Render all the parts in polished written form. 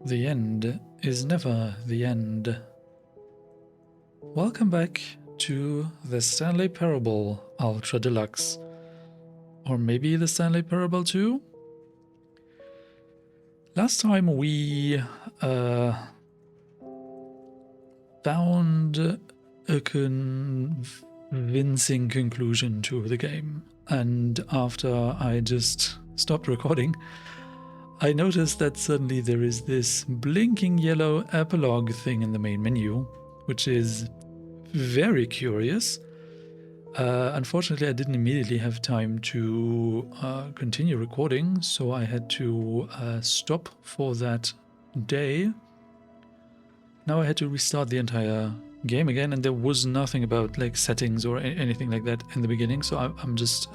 The end is never the end. Welcome back to the Stanley Parable Ultra Deluxe. Or maybe the Stanley Parable 2? Last time we found a convincing conclusion to the game, and after I just stopped recording, I noticed that suddenly there is this blinking yellow epilogue thing in the main menu, which is very curious. Unfortunately, I didn't immediately have time to continue recording, so I had to stop for that day. Now I had to restart the entire game again, and there was nothing about like settings or anything like that in the beginning, so I'm just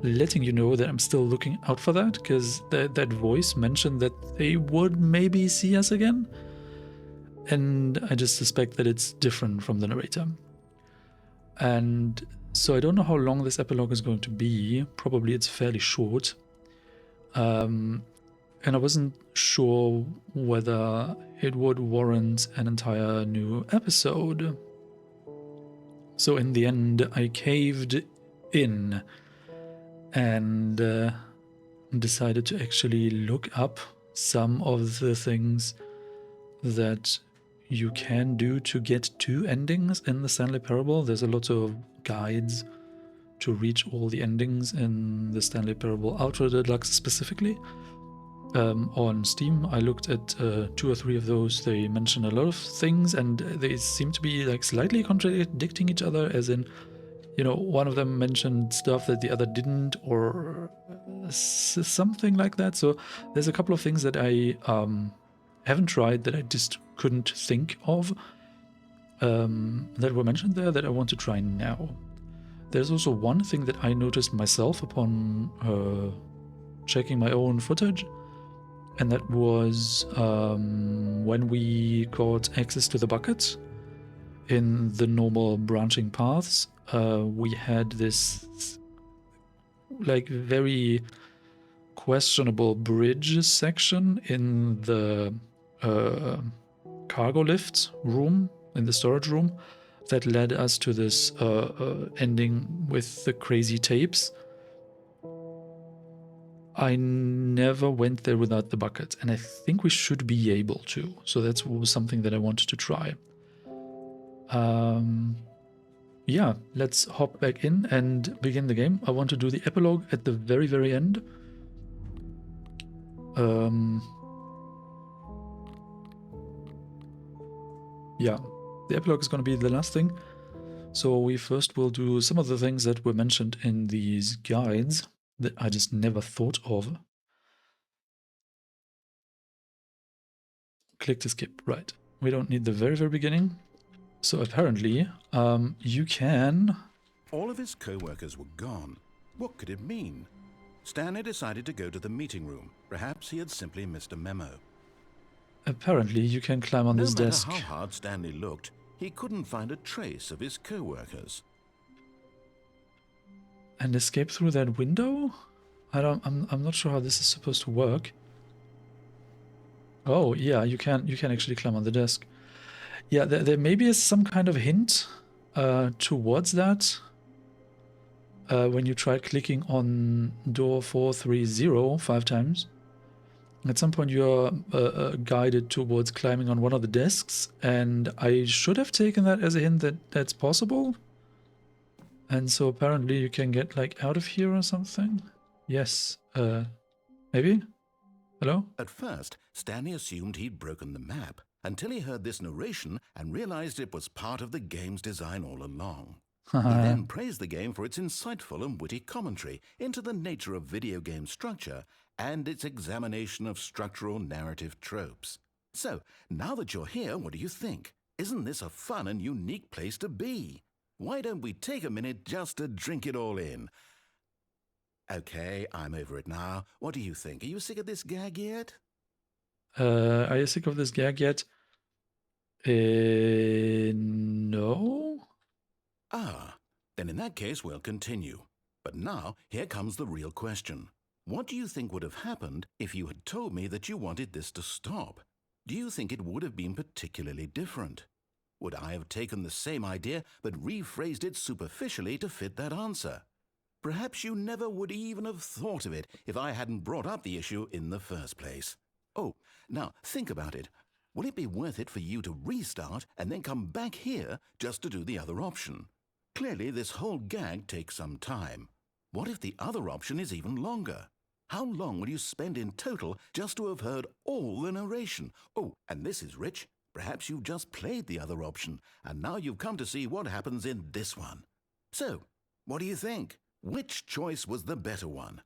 letting you know that I'm still looking out for that, because that voice mentioned that they would maybe see us again, and I just suspect that it's different from the narrator. And so I don't know how long this epilogue is going to be. Probably it's fairly short. And I wasn't sure whether it would warrant an entire new episode. So in the end, I caved in and decided to actually look up some of the things that you can do to get two endings in the Stanley Parable. There's a lot of guides to reach all the endings in the Stanley Parable Ultra Deluxe specifically. On Steam, I looked at 2 or 3 of those. They mention a lot of things, and they seem to be like slightly contradicting each other, as in, you know, one of them mentioned stuff that the other didn't, or something like that. So there's a couple of things that I haven't tried, that I just couldn't think of, that were mentioned there, that I want to try now. There's also one thing that I noticed myself upon checking my own footage, and that was when we got access to the bucket in the normal branching paths, we had this like very questionable bridge section in the cargo lift room, in the storage room, that led us to this ending with the crazy tapes. I never went there without the bucket, and I think we should be able to. So that's something that I wanted to try. Yeah, let's hop back in and begin the game. I want to do the epilogue at the very, very end. Yeah, the epilogue is going to be the last thing. So we first will do some of the things that were mentioned in these guides that I just never thought of. Click to skip, right. We don't need the very, very beginning. So apparently, you can... All of his co-workers were gone. What could it mean? Stanley decided to go to the meeting room. Perhaps he had simply missed a memo. Apparently, you can climb on this desk. No matter how hard Stanley looked, he couldn't find a trace of his co-workers. And escape through that window? I'm not sure how this is supposed to work. Oh, yeah, you can actually climb on the desk. Yeah, there maybe is some kind of hint towards that. When you try clicking on door 430 5 times. At some point you're guided towards climbing on one of the desks, and I should have taken that as a hint that that's possible. And so apparently you can get like out of here or something. Yes, maybe? Hello? At first, Stanley assumed he'd broken the map, until he heard this narration and realized it was part of the game's design all along. He then praised the game for its insightful and witty commentary into the nature of video game structure and its examination of structural narrative tropes. So, now that you're here, what do you think? Isn't this a fun and unique place to be? Why don't we take a minute just to drink it all in? Okay, I'm over it now. What do you think? Are you sick of this gag yet? Are you sick of this gag yet? No? Ah, then in that case we'll continue. But now, here comes the real question. What do you think would have happened if you had told me that you wanted this to stop? Do you think it would have been particularly different? Would I have taken the same idea but rephrased it superficially to fit that answer? Perhaps you never would even have thought of it if I hadn't brought up the issue in the first place. Oh, now think about it. Will it be worth it for you to restart and then come back here just to do the other option? Clearly, this whole gag takes some time. What if the other option is even longer? How long will you spend in total just to have heard all the narration? Oh, and this is rich. Perhaps you've just played the other option, and now you've come to see what happens in this one. So, what do you think? Which choice was the better one?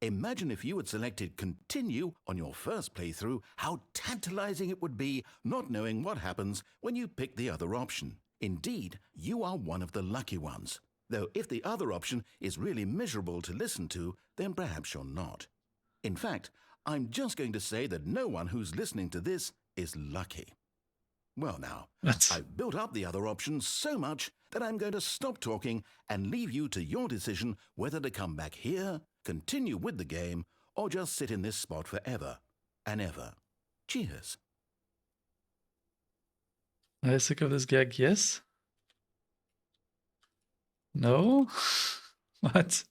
Imagine if you had selected Continue on your first playthrough, how tantalizing it would be not knowing what happens when you pick the other option. Indeed, you are one of the lucky ones. Though if the other option is really miserable to listen to, then perhaps you're not. In fact, I'm just going to say that no one who's listening to this is lucky. Well now, I've built up the other option so much that I'm going to stop talking and leave you to your decision whether to come back here, continue with the game, or just sit in this spot forever and ever. Cheers. Are you sick of this gag? Yes? No? What?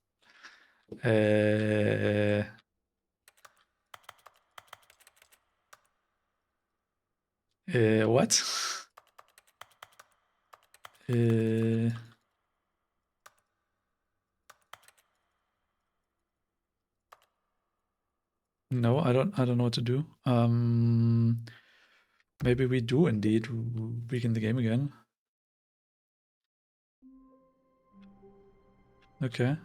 What? No, I don't know what to do. Maybe we do indeed begin the game again. Okay.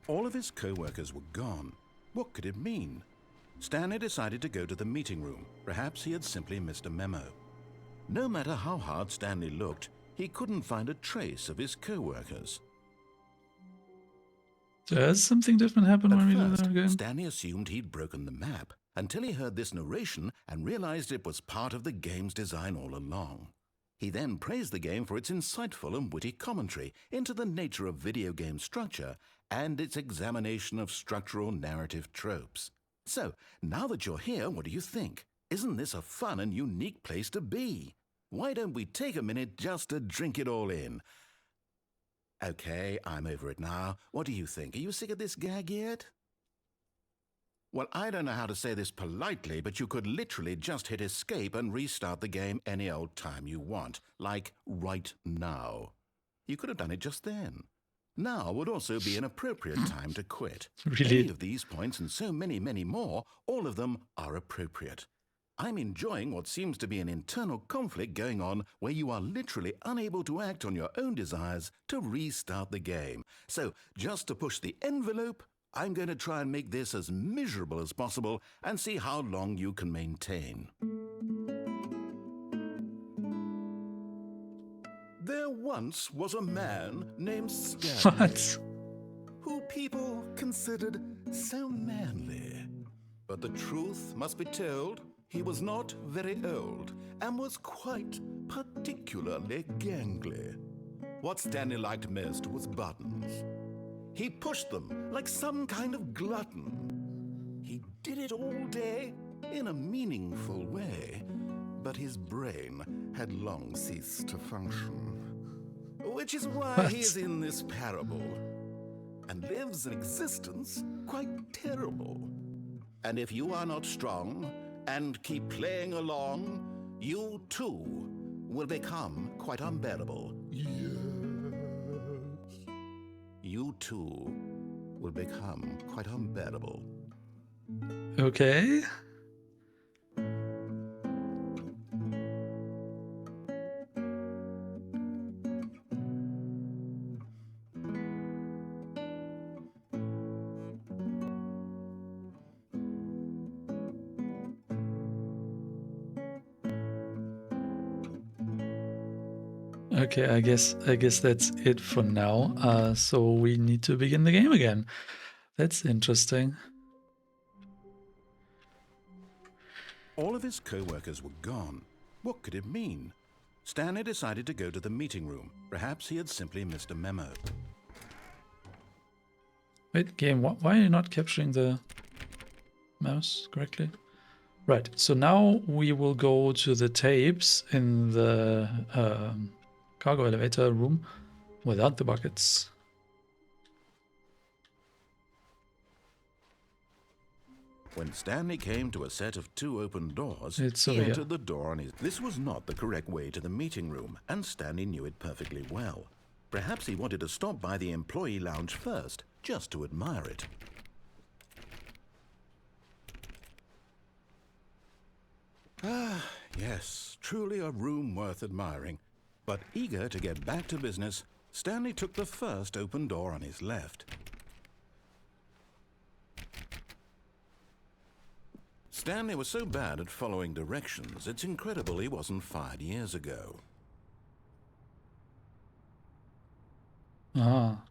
All of his co-workers were gone. What could it mean? Stanley decided to go to the meeting room. Perhaps he had simply missed a memo. No matter how hard Stanley looked, he couldn't find a trace of his co-workers. Does something different happen when we do that again? Stanley assumed he'd broken the map until he heard this narration and realized it was part of the game's design all along. He then praised the game for its insightful and witty commentary into the nature of video game structure and its examination of structural narrative tropes. So, now that you're here, what do you think? Isn't this a fun and unique place to be? Why don't we take a minute just to drink it all in? Okay, I'm over it now. What do you think? Are you sick of this gag yet? Well, I don't know how to say this politely, but you could literally just hit escape and restart the game any old time you want, like right now. You could have done it just then. Now would also be an appropriate time to quit. Really? Any of these points and so many, many more, all of them are appropriate. I'm enjoying what seems to be an internal conflict going on where you are literally unable to act on your own desires to restart the game. So, just to push the envelope, I'm going to try and make this as miserable as possible and see how long you can maintain. There once was a man named Stanley. What? Who people considered so manly. But the truth must be told, he was not very old and was quite particularly gangly. What Stanley liked most was buttons. He pushed them like some kind of glutton. He did it all day in a meaningful way, but his brain had long ceased to function. Which is why he is in this parable and lives an existence quite terrible. And if you are not strong and keep playing along, you too will become quite unbearable. Yes. You too will become quite unbearable. Okay. Okay, I guess that's it for now. So we need to begin the game again. That's interesting. All of his co-workers were gone. What could it mean? Stanley decided to go to the meeting room. Perhaps he had simply missed a memo. Wait, game, why are you not capturing the mouse correctly? Right, so now we will go to the tapes in the cargo elevator room without the buckets. When Stanley came to a set of 2 open doors, It's he over here. entered the door on his... This was not the correct way to the meeting room, and Stanley knew it perfectly well. Perhaps he wanted to stop by the employee lounge first, just to admire it. Ah, yes, truly a room worth admiring. But eager to get back to business, Stanley took the first open door on his left. Stanley was so bad at following directions, it's incredible he wasn't fired years ago. Ah.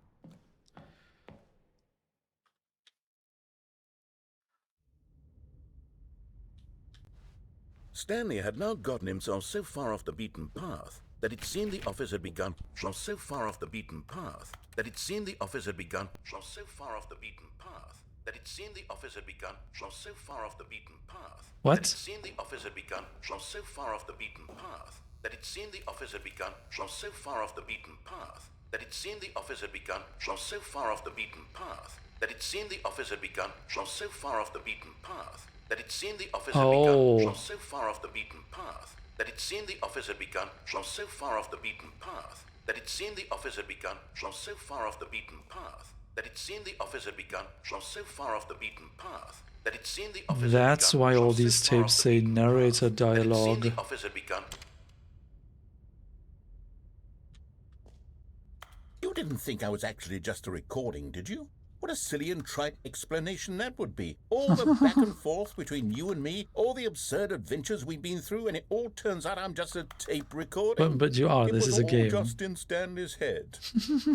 Stanley had now gotten himself so far off the beaten path that it seemed the office had begun from so far off the beaten path that it seemed the office had begun from so far off the beaten path that it seemed the office had begun from so far off the beaten path. What? That it seemed the office had begun from so far off the beaten path that it seemed the office had begun from so far off the beaten path that it seemed the office had begun from so far off the beaten path that it seemed the office had begun from so far off the beaten path that it seemed the office had begun from so far off the beaten path that it seemed the office had begun from so far off the beaten path that it seemed the office had begun from so far off the beaten path that it seemed the office had begun from so far off the beaten path that it seemed the office had begun. That's why all these tapes say narrator dialogue. The office had begun. You didn't think I was actually just a recording, did you? What a silly and trite explanation that would be. All the back and forth between you and me, all the absurd adventures we've been through, and it all turns out I'm just a tape recording. But you are. This is a game. It was all just in Stanley's head.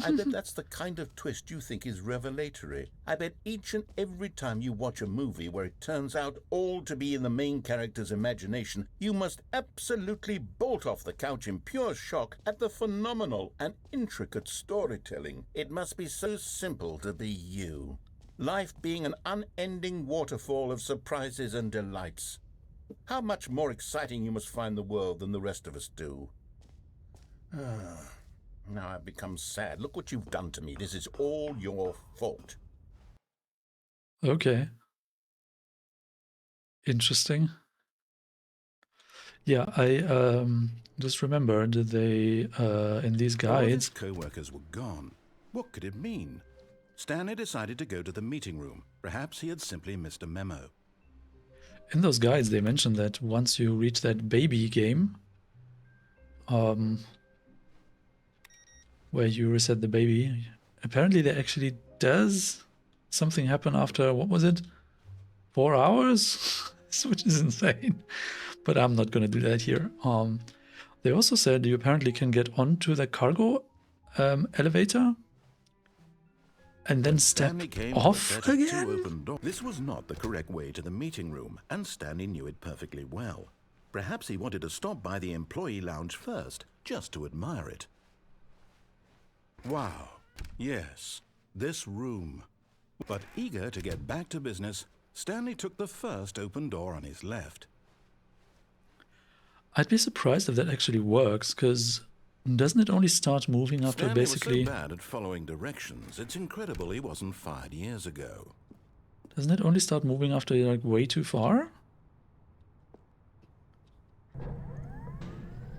I bet that's the kind of twist you think is revelatory. I bet each and every time you watch a movie where it turns out all to be in the main character's imagination, you must absolutely bolt off the couch in pure shock at the phenomenal and intricate storytelling. It must be so simple to be you. Life being an unending waterfall of surprises and delights. How much more exciting you must find the world than the rest of us do. Now I've become sad. Look what you've done to me. This is all your fault. Okay. Interesting. Yeah, I just remembered they in these guides. All his co-workers were gone. What could it mean? Stanley decided to go to the meeting room. Perhaps he had simply missed a memo. In those guides, they mentioned that once you reach that baby game, where you reset the baby, apparently there actually does something happen after, what was it, 4 hours? Which is insane. But I'm not going to do that here. They also said you apparently can get onto the cargo elevator and then step off again? This was not the correct way to the meeting room, and Stanley knew it perfectly well. Perhaps he wanted to stop by the employee lounge first, just to admire it. Wow, yes, this room. But eager to get back to business, Stanley took the first open door on his left. I'd be surprised if that actually works, because doesn't it only start moving after Stanley basically... was so bad at following directions, it's incredible he wasn't fired years ago. Doesn't it only start moving after you're like way too far?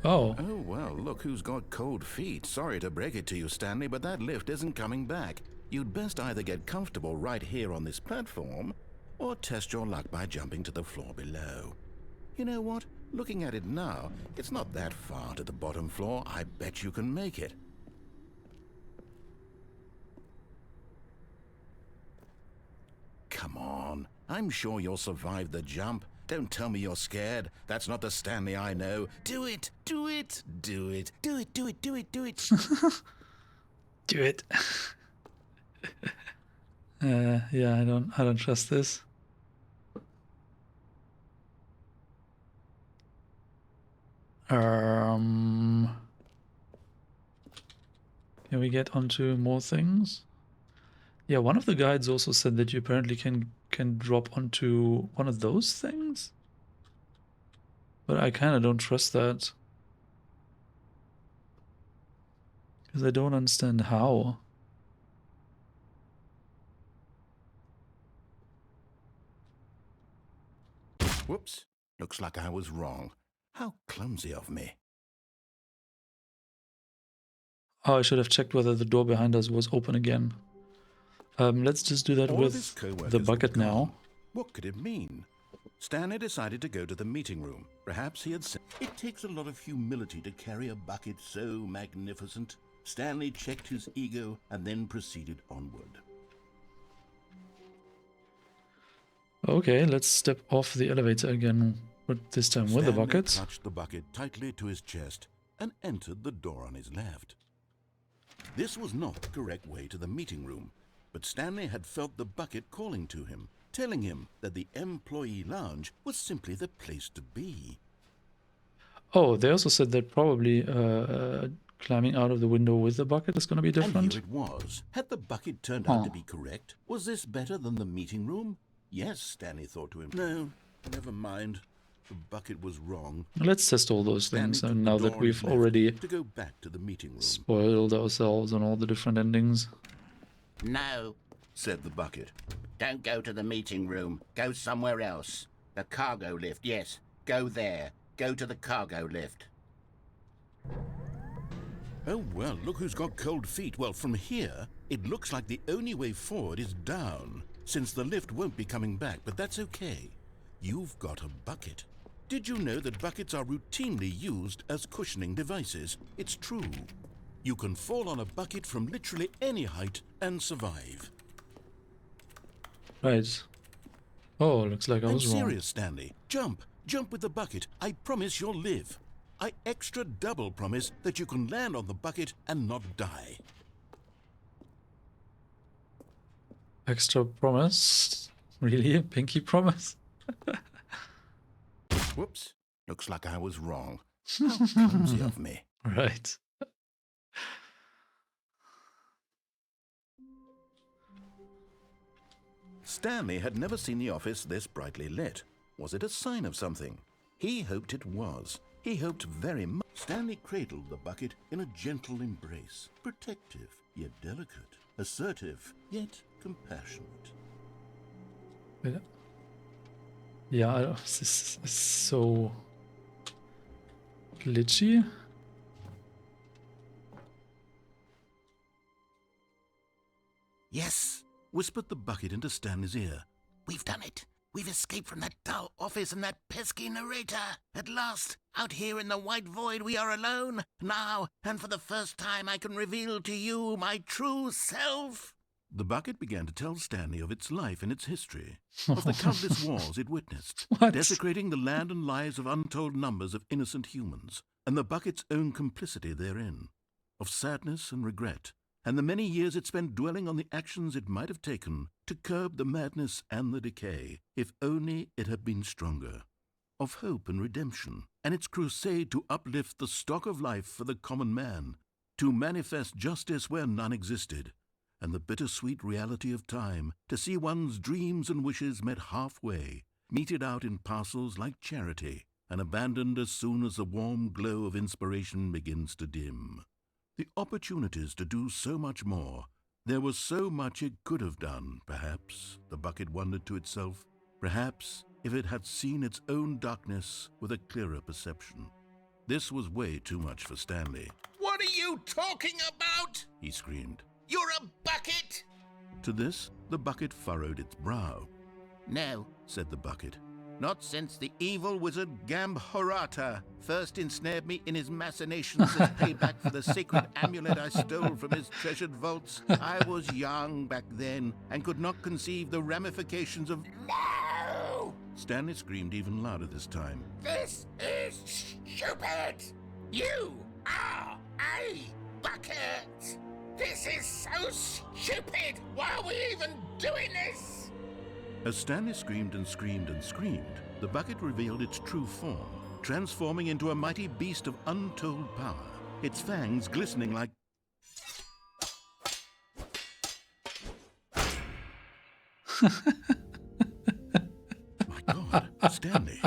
Oh. Oh, well, look who's got cold feet. Sorry to break it to you, Stanley, but that lift isn't coming back. You'd best either get comfortable right here on this platform, or test your luck by jumping to the floor below. You know what? Looking at it now, it's not that far to the bottom floor. I bet you can make it. Come on. I'm sure you'll survive the jump. Don't tell me you're scared. That's not the Stanley I know. Do it! Do it! Do it! Do it! Do it! Do it! Do it! Do it. Yeah, I don't trust this. Can we get onto more things? Yeah, one of the guides also said that you apparently can drop onto one of those things. But I kind of don't trust that. Because I don't understand how. Whoops. Looks like I was wrong. How clumsy of me. Oh, I should have checked whether the door behind us was open again. Let's just do that All of his with co-workers the were bucket now. gone. What could it mean? Stanley decided to go to the meeting room. Perhaps he had said, "It takes a lot of humility to carry a bucket so magnificent." Stanley checked his ego and then proceeded onward. Okay, let's step off the elevator again, but this time with the Stanley bucket. clutched the bucket tightly to his chest and entered the door on his left. This was not the correct way to the meeting room, but Stanley had felt the bucket calling to him, telling him that the employee lounge was simply the place to be. Oh, they also said that probably climbing out of the window with the bucket is going to be different. And here it was. Had the bucket turned out to be correct? Was this better than the meeting room? Yes, Stanley thought to him. No, never mind. The bucket was wrong. Let's test all those things, and now that we've already to go back to the meeting room. Spoiled ourselves on all the different endings. No, said the bucket. Don't go to the meeting room. Go somewhere else. The cargo lift, yes. Go there. Go to the cargo lift. Oh, well, look who's got cold feet. Well, from here, it looks like the only way forward is down, since the lift won't be coming back, but that's okay. You've got a bucket. Did you know that buckets are routinely used as cushioning devices? It's true. You can fall on a bucket from literally any height and survive. Right. Oh, looks like I was wrong. I'm serious, Stanley. Jump. Jump with the bucket. I promise you'll live. I extra double promise that you can land on the bucket and not die. Extra promise? Really? Pinky promise? Whoops. Looks like I was wrong. How clumsy of me. Right. Stanley had never seen the office this brightly lit. Was it a sign of something? He hoped it was. He hoped very much. Stanley cradled the bucket in a gentle embrace. Protective, yet delicate. Assertive, yet compassionate. Yeah, this is so glitchy. Yes, whispered the bucket into Stanley's ear. We've done it. We've escaped from that dull office and that pesky narrator. At last, out here in the white void, we are alone. Now, and for the first time, I can reveal to you my true self. The bucket began to tell Stanley of its life and its history, of the countless wars it witnessed, desecrating the land and lives of untold numbers of innocent humans, and the bucket's own complicity therein, of sadness and regret, and the many years it spent dwelling on the actions it might have taken to curb the madness and the decay, if only it had been stronger, of hope and redemption, and its crusade to uplift the stock of life for the common man, to manifest justice where none existed, and the bittersweet reality of time, to see one's dreams and wishes met halfway, meted out in parcels like charity, and abandoned as soon as the warm glow of inspiration begins to dim. The opportunities to do so much more. There was so much it could have done, perhaps, the bucket wondered to itself. Perhaps, if it had seen its own darkness with a clearer perception. This was way too much for Stanley. What are you talking about? He screamed. You're a bucket! To this, the bucket furrowed its brow. No, said the bucket. Not since the evil wizard Gambhorata first ensnared me in his machinations as payback for the sacred amulet I stole from his treasured vaults. I was young back then and could not conceive the ramifications of... No! Stanley screamed even louder this time. This is stupid! You are a bucket! This is so stupid! Why are we even doing this? As Stanley screamed and screamed and screamed, the bucket revealed its true form, transforming into a mighty beast of untold power, its fangs glistening like... My God, Stanley,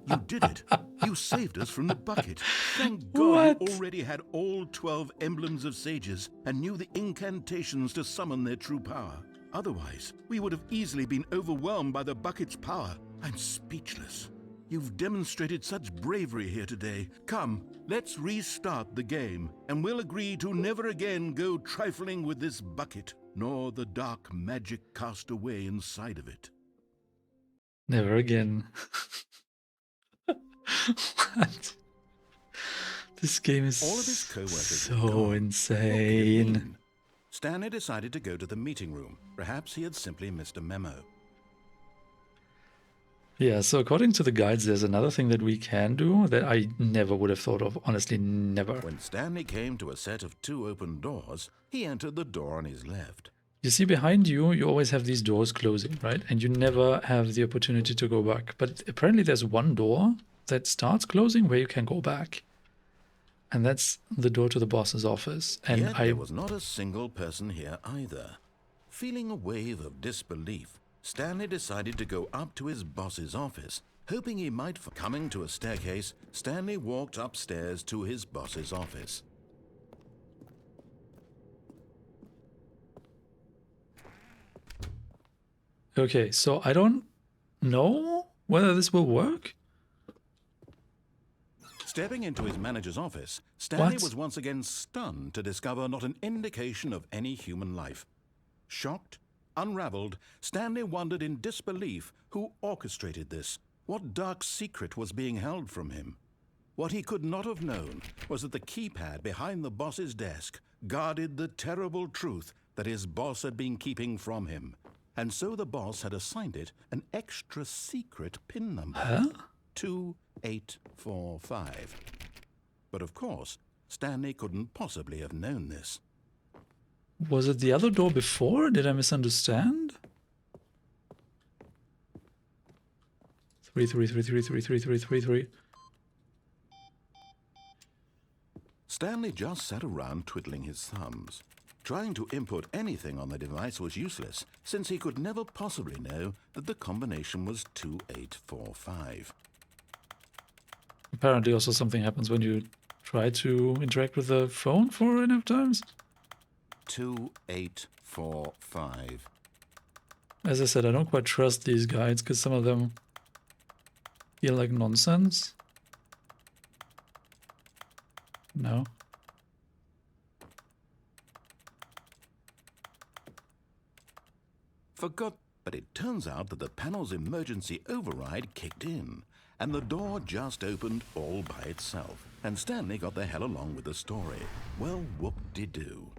you did it. You saved us from the bucket. Thank God What? you already had all 12 emblems of sages and knew the incantations to summon their true power. Otherwise, we would have easily been overwhelmed by the bucket's power. I'm speechless. You've demonstrated such bravery here today. Come, let's restart the game, and we'll agree to never again go trifling with this bucket, nor the dark magic cast away inside of it. Never again. What? This game is All of his co-workers so had gone. What could it insane. mean? Stanley decided to go to the meeting room. Perhaps he had simply missed a memo. Yeah, so according to the guides, there's another thing that we can do that I never would have thought of. Honestly, never. When Stanley came to a set of 2 open doors, he entered the door on his left. You see, behind you, you always have these doors closing, right? And you never have the opportunity to go back. But apparently there's one door that starts closing where you can go back. And that's the door to the boss's office. And Yet there was not a single person here either. Feeling a wave of disbelief, Stanley decided to go up to his boss's office, hoping he might find... Coming to a staircase, Stanley walked upstairs to his boss's office. Okay, so I don't know whether this will work. Stepping into his manager's office, Stanley What? was once again stunned to discover not an indication of any human life. Shocked, unraveled, Stanley wondered in disbelief who orchestrated this. What dark secret was being held from him? What he could not have known was that the keypad behind the boss's desk guarded the terrible truth that his boss had been keeping from him. And so the boss had assigned it an extra secret PIN number. Huh? 2845. But of course, Stanley couldn't possibly have known this. Was it the other door before? Did I misunderstand? 333333333. Stanley just sat around twiddling his thumbs. Trying to input anything on the device was useless, since he could never possibly know that the combination was 2845. Apparently also something happens when you try to interact with the phone for enough times. 2845. As I said, I don't quite trust these guides because some of them feel like nonsense. No. Forgot, but it turns out that the panel's emergency override kicked in, and the door just opened all by itself, and Stanley got the hell along with the story. Well, whoop-de-doo.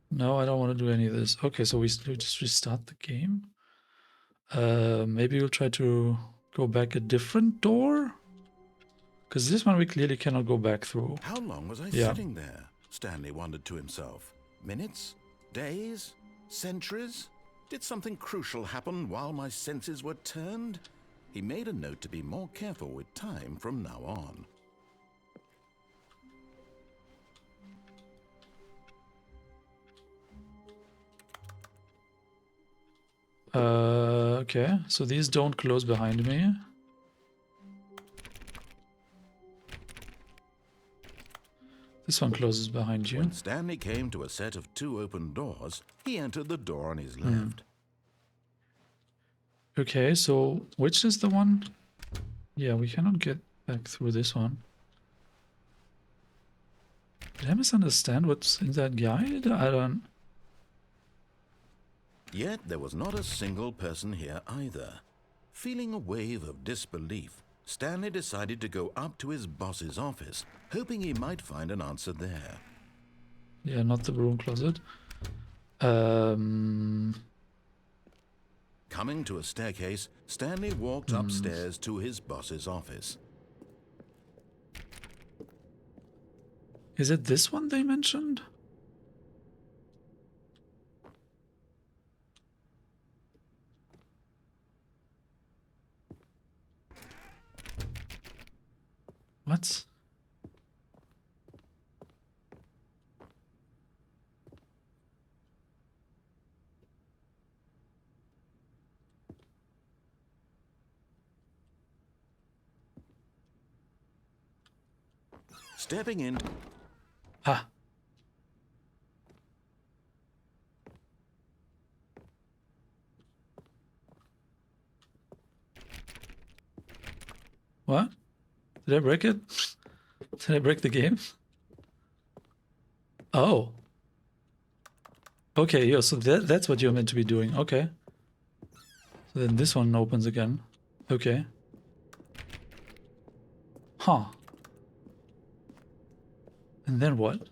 No, I don't want to do any of this. Okay, so we just restart the game. Maybe we'll try to go back a different door? Because this one we clearly cannot go back through. How long was I sitting there? Stanley wondered to himself. Minutes? Days? Centuries? Did something crucial happen while my senses were turned? He made a note to be more careful with time from now on. Okay, so these don't close behind me. This one closes behind you. When Stanley came to a set of 2 open doors, he entered the door on his left. Okay, so which is the one? Yeah, we cannot get back through this one. Did I misunderstand what's in that guide? I don't... Yet there was not a single person here either. Feeling a wave of disbelief, Stanley decided to go up to his boss's office, hoping he might find an answer there. Yeah, not the broom closet. Coming to a staircase, Stanley walked upstairs to his boss's office. Is it this one they mentioned? What? Stepping in. Ha! What? Did I break it? Did I break the game? Oh. Okay, yeah, so that's what you're meant to be doing. Okay. So then this one opens again. Okay. Huh. And then what?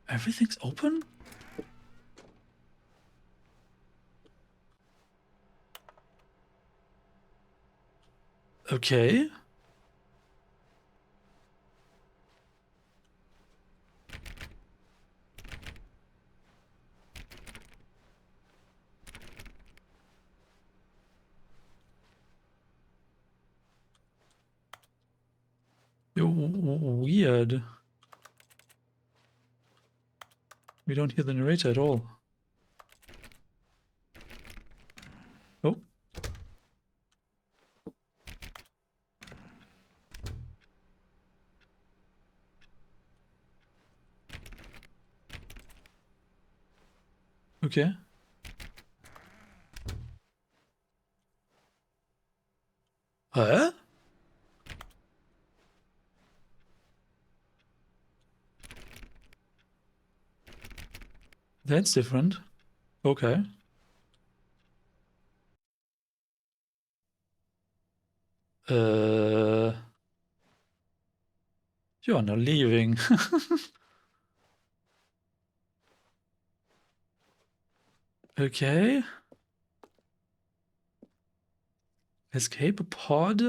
Everything's open? Okay. Weird. We don't hear the narrator at all. Oh. Okay. Huh? That's different. Okay. You're not leaving. Okay. Escape pod,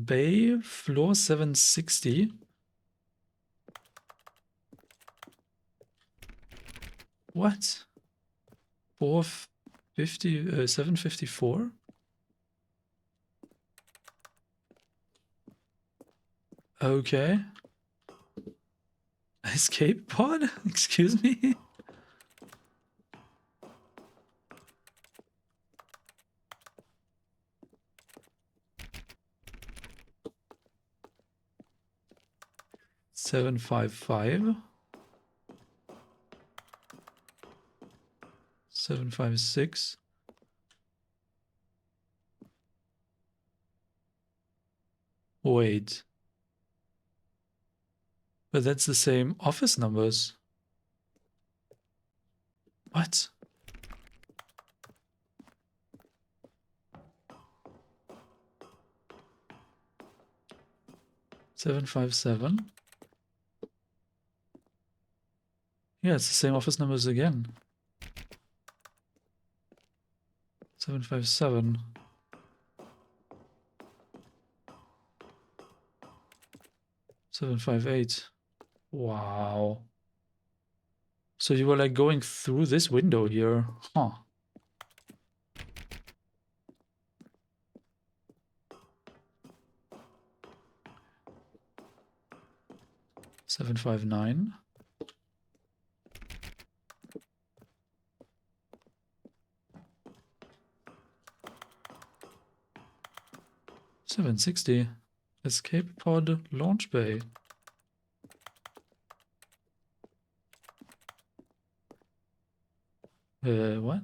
bay, floor 760. What? 450, 754? Okay. Escape pod? Excuse me? Seven, 5, 7, 5, 6. Wait. But that's the same office numbers. What? Seven, 5, 7. Yeah, it's the same office numbers again. 7, 5, 7. Seven, 5, 8. Wow. So you were like going through this window here. Huh. 7, 5, 9. $760. Escape pod launch bay. What?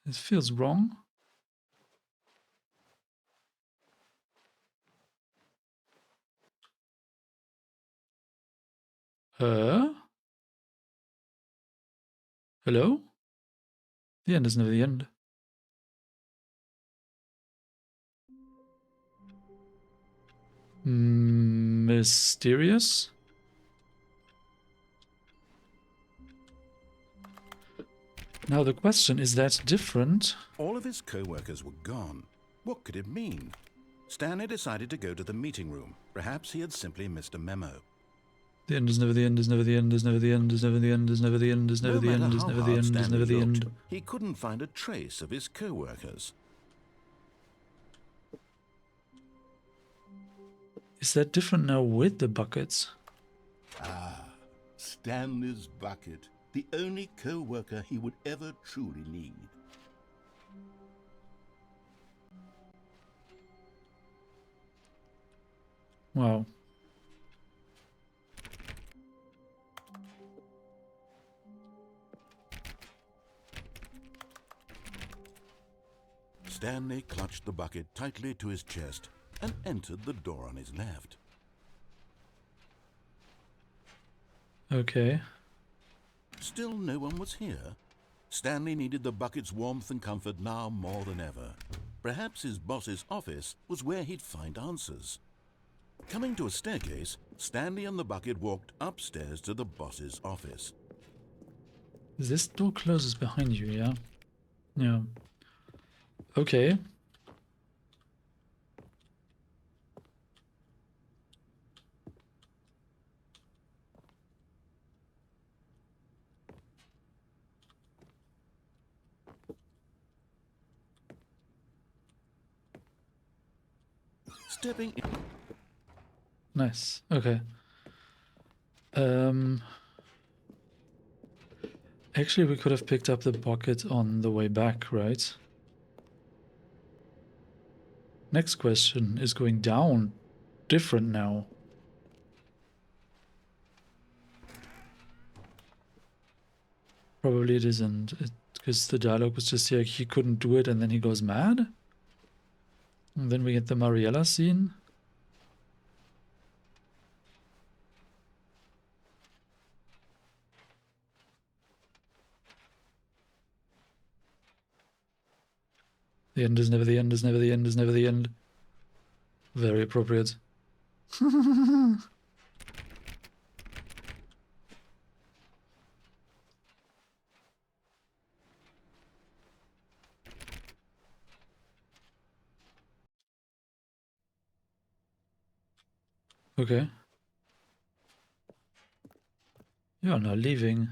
It feels wrong. Hello? The end is never the end. Mysterious? Now the question, is that different? All of his co-workers were gone. What could it mean? Stanley decided to go to the meeting room. Perhaps he had simply missed a memo. The end is never the end, is never the end, is never the end, is never the end, is never the end, is never the end, is never the end, is never the end. He couldn't find a trace of his co-workers. Is that different now with the buckets? Ah, Stanley's bucket. The only co-worker he would ever truly need. Wow. Stanley clutched the bucket tightly to his chest and entered the door on his left. Okay. Still no one was here. Stanley needed the bucket's warmth and comfort now more than ever. Perhaps his boss's office was where he'd find answers. Coming to a staircase, Stanley and the bucket walked upstairs to the boss's office. This door closes behind you, yeah? Yeah. Okay. Stepping in. Nice. Okay. Actually, we could have picked up the bucket on the way back, right? Next question is going down. Different now. Probably it isn't. Because the dialogue was just like he couldn't do it and then he goes mad. And then we get the Mariella scene. The end is never the end, is never the end, is never the end. Very appropriate. Okay. You're not leaving.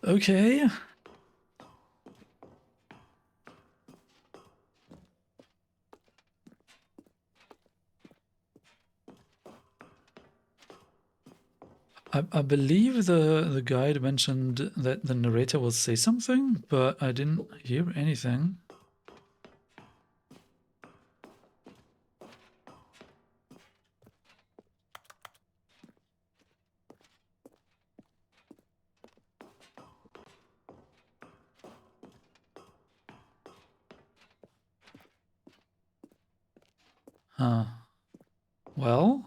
Okay. I believe the guide mentioned that the narrator will say something, but I didn't hear anything. Huh. Well?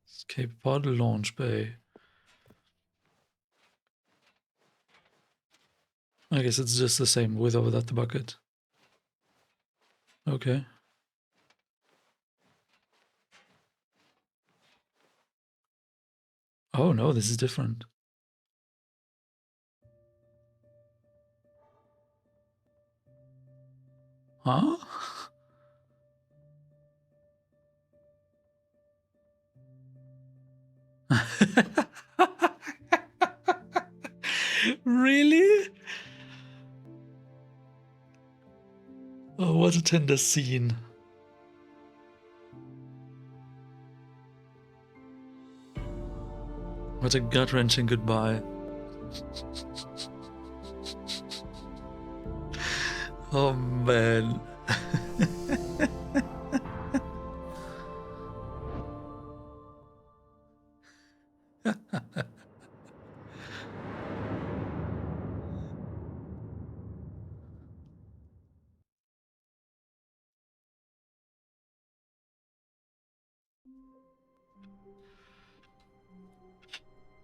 Escape pod launch bay. I guess it's just the same with or without the bucket. Okay. Oh no, this is different. Huh? Really? Oh, what a tender scene. What a gut-wrenching goodbye. Oh man.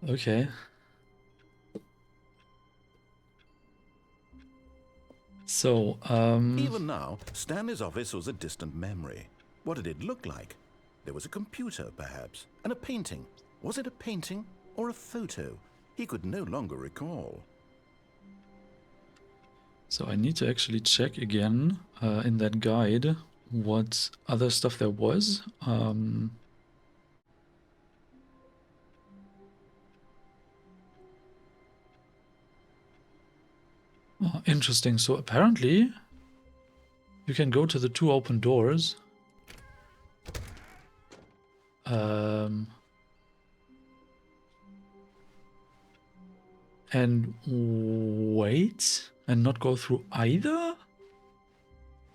Okay. So, Even now, Stanley's office was a distant memory. What did it look like? There was a computer, perhaps, and a painting. Was it a painting or a photo? He could no longer recall. So I need to actually check again in that guide what other stuff there was. Oh, interesting. So apparently you can go to the 2 open doors. And wait and not go through either?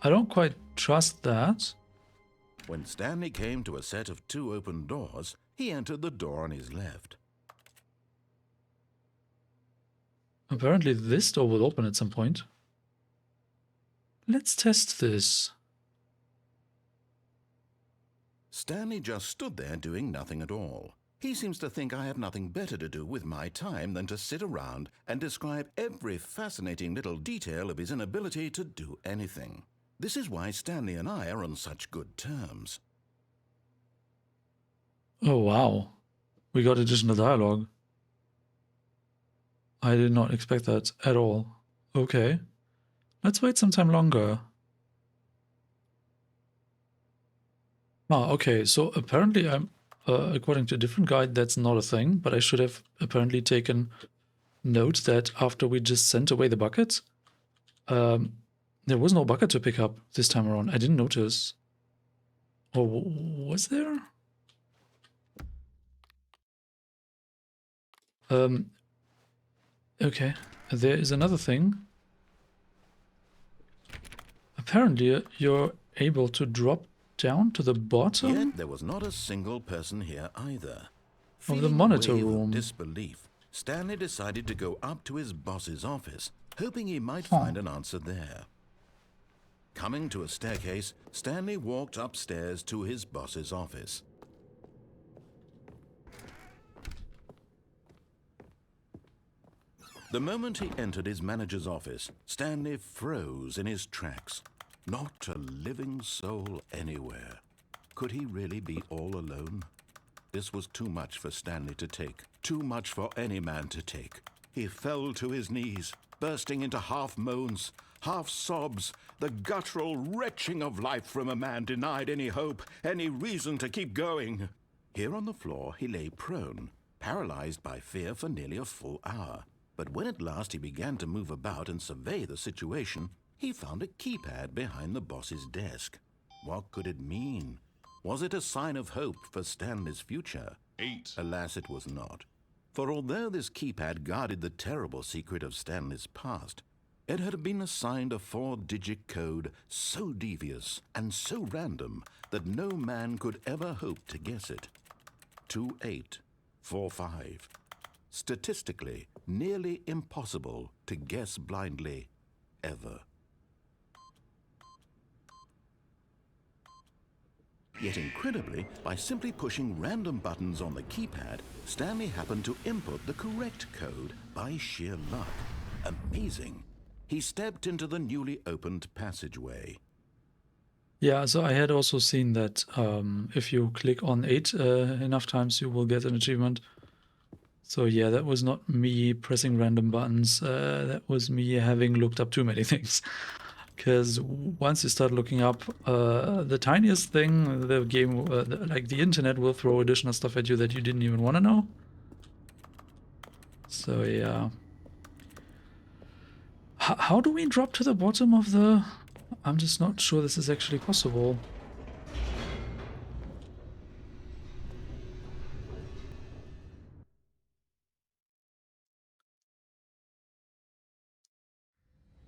I don't quite trust that. When Stanley came to a set of 2 open doors, he entered the door on his left. Apparently this door will open at some point. Let's test this. Stanley just stood there doing nothing at all. He seems to think I have nothing better to do with my time than to sit around and describe every fascinating little detail of his inability to do anything. This is why Stanley and I are on such good terms. Oh wow, we got additional dialogue. I did not expect that at all. Okay, let's wait some time longer. Ah, okay, so apparently I'm, according to a different guide, that's not a thing, but I should have apparently taken note that after we just sent away the bucket, there was no bucket to pick up this time around. I didn't notice. Or was there? Okay, there is another thing. Apparently you're able to drop down to the bottom. Yet there was not a single person here either. Of the monitor Feeling a wave room. of disbelief, Stanley decided to go up to his boss's office, hoping he might find an answer there. Coming to a staircase, Stanley walked upstairs to his boss's office. The moment he entered his manager's office, Stanley froze in his tracks. Not a living soul anywhere. Could he really be all alone? This was too much for Stanley to take, too much for any man to take. He fell to his knees, bursting into half moans, half sobs, the guttural retching of life from a man denied any hope, any reason to keep going. Here on the floor he lay prone, paralyzed by fear for nearly a full hour. But when at last he began to move about and survey the situation, he found a keypad behind the boss's desk. What could it mean? Was it a sign of hope for Stanley's future? 8. Alas, it was not. For although this keypad guarded the terrible secret of Stanley's past, it had been assigned a 4-digit code so devious and so random that no man could ever hope to guess it. 2845. Statistically, nearly impossible to guess blindly, ever. Yet incredibly, by simply pushing random buttons on the keypad, Stanley happened to input the correct code by sheer luck. Amazing. He stepped into the newly opened passageway. Yeah, so I had also seen that if you click on 8 enough times, you will get an achievement. So yeah, that was not me pressing random buttons. That was me having looked up too many things. Because once you start looking up the tiniest thing, the game, like the internet, will throw additional stuff at you that you didn't even want to know. So yeah. How do we drop to the bottom of the... I'm just not sure this is actually possible.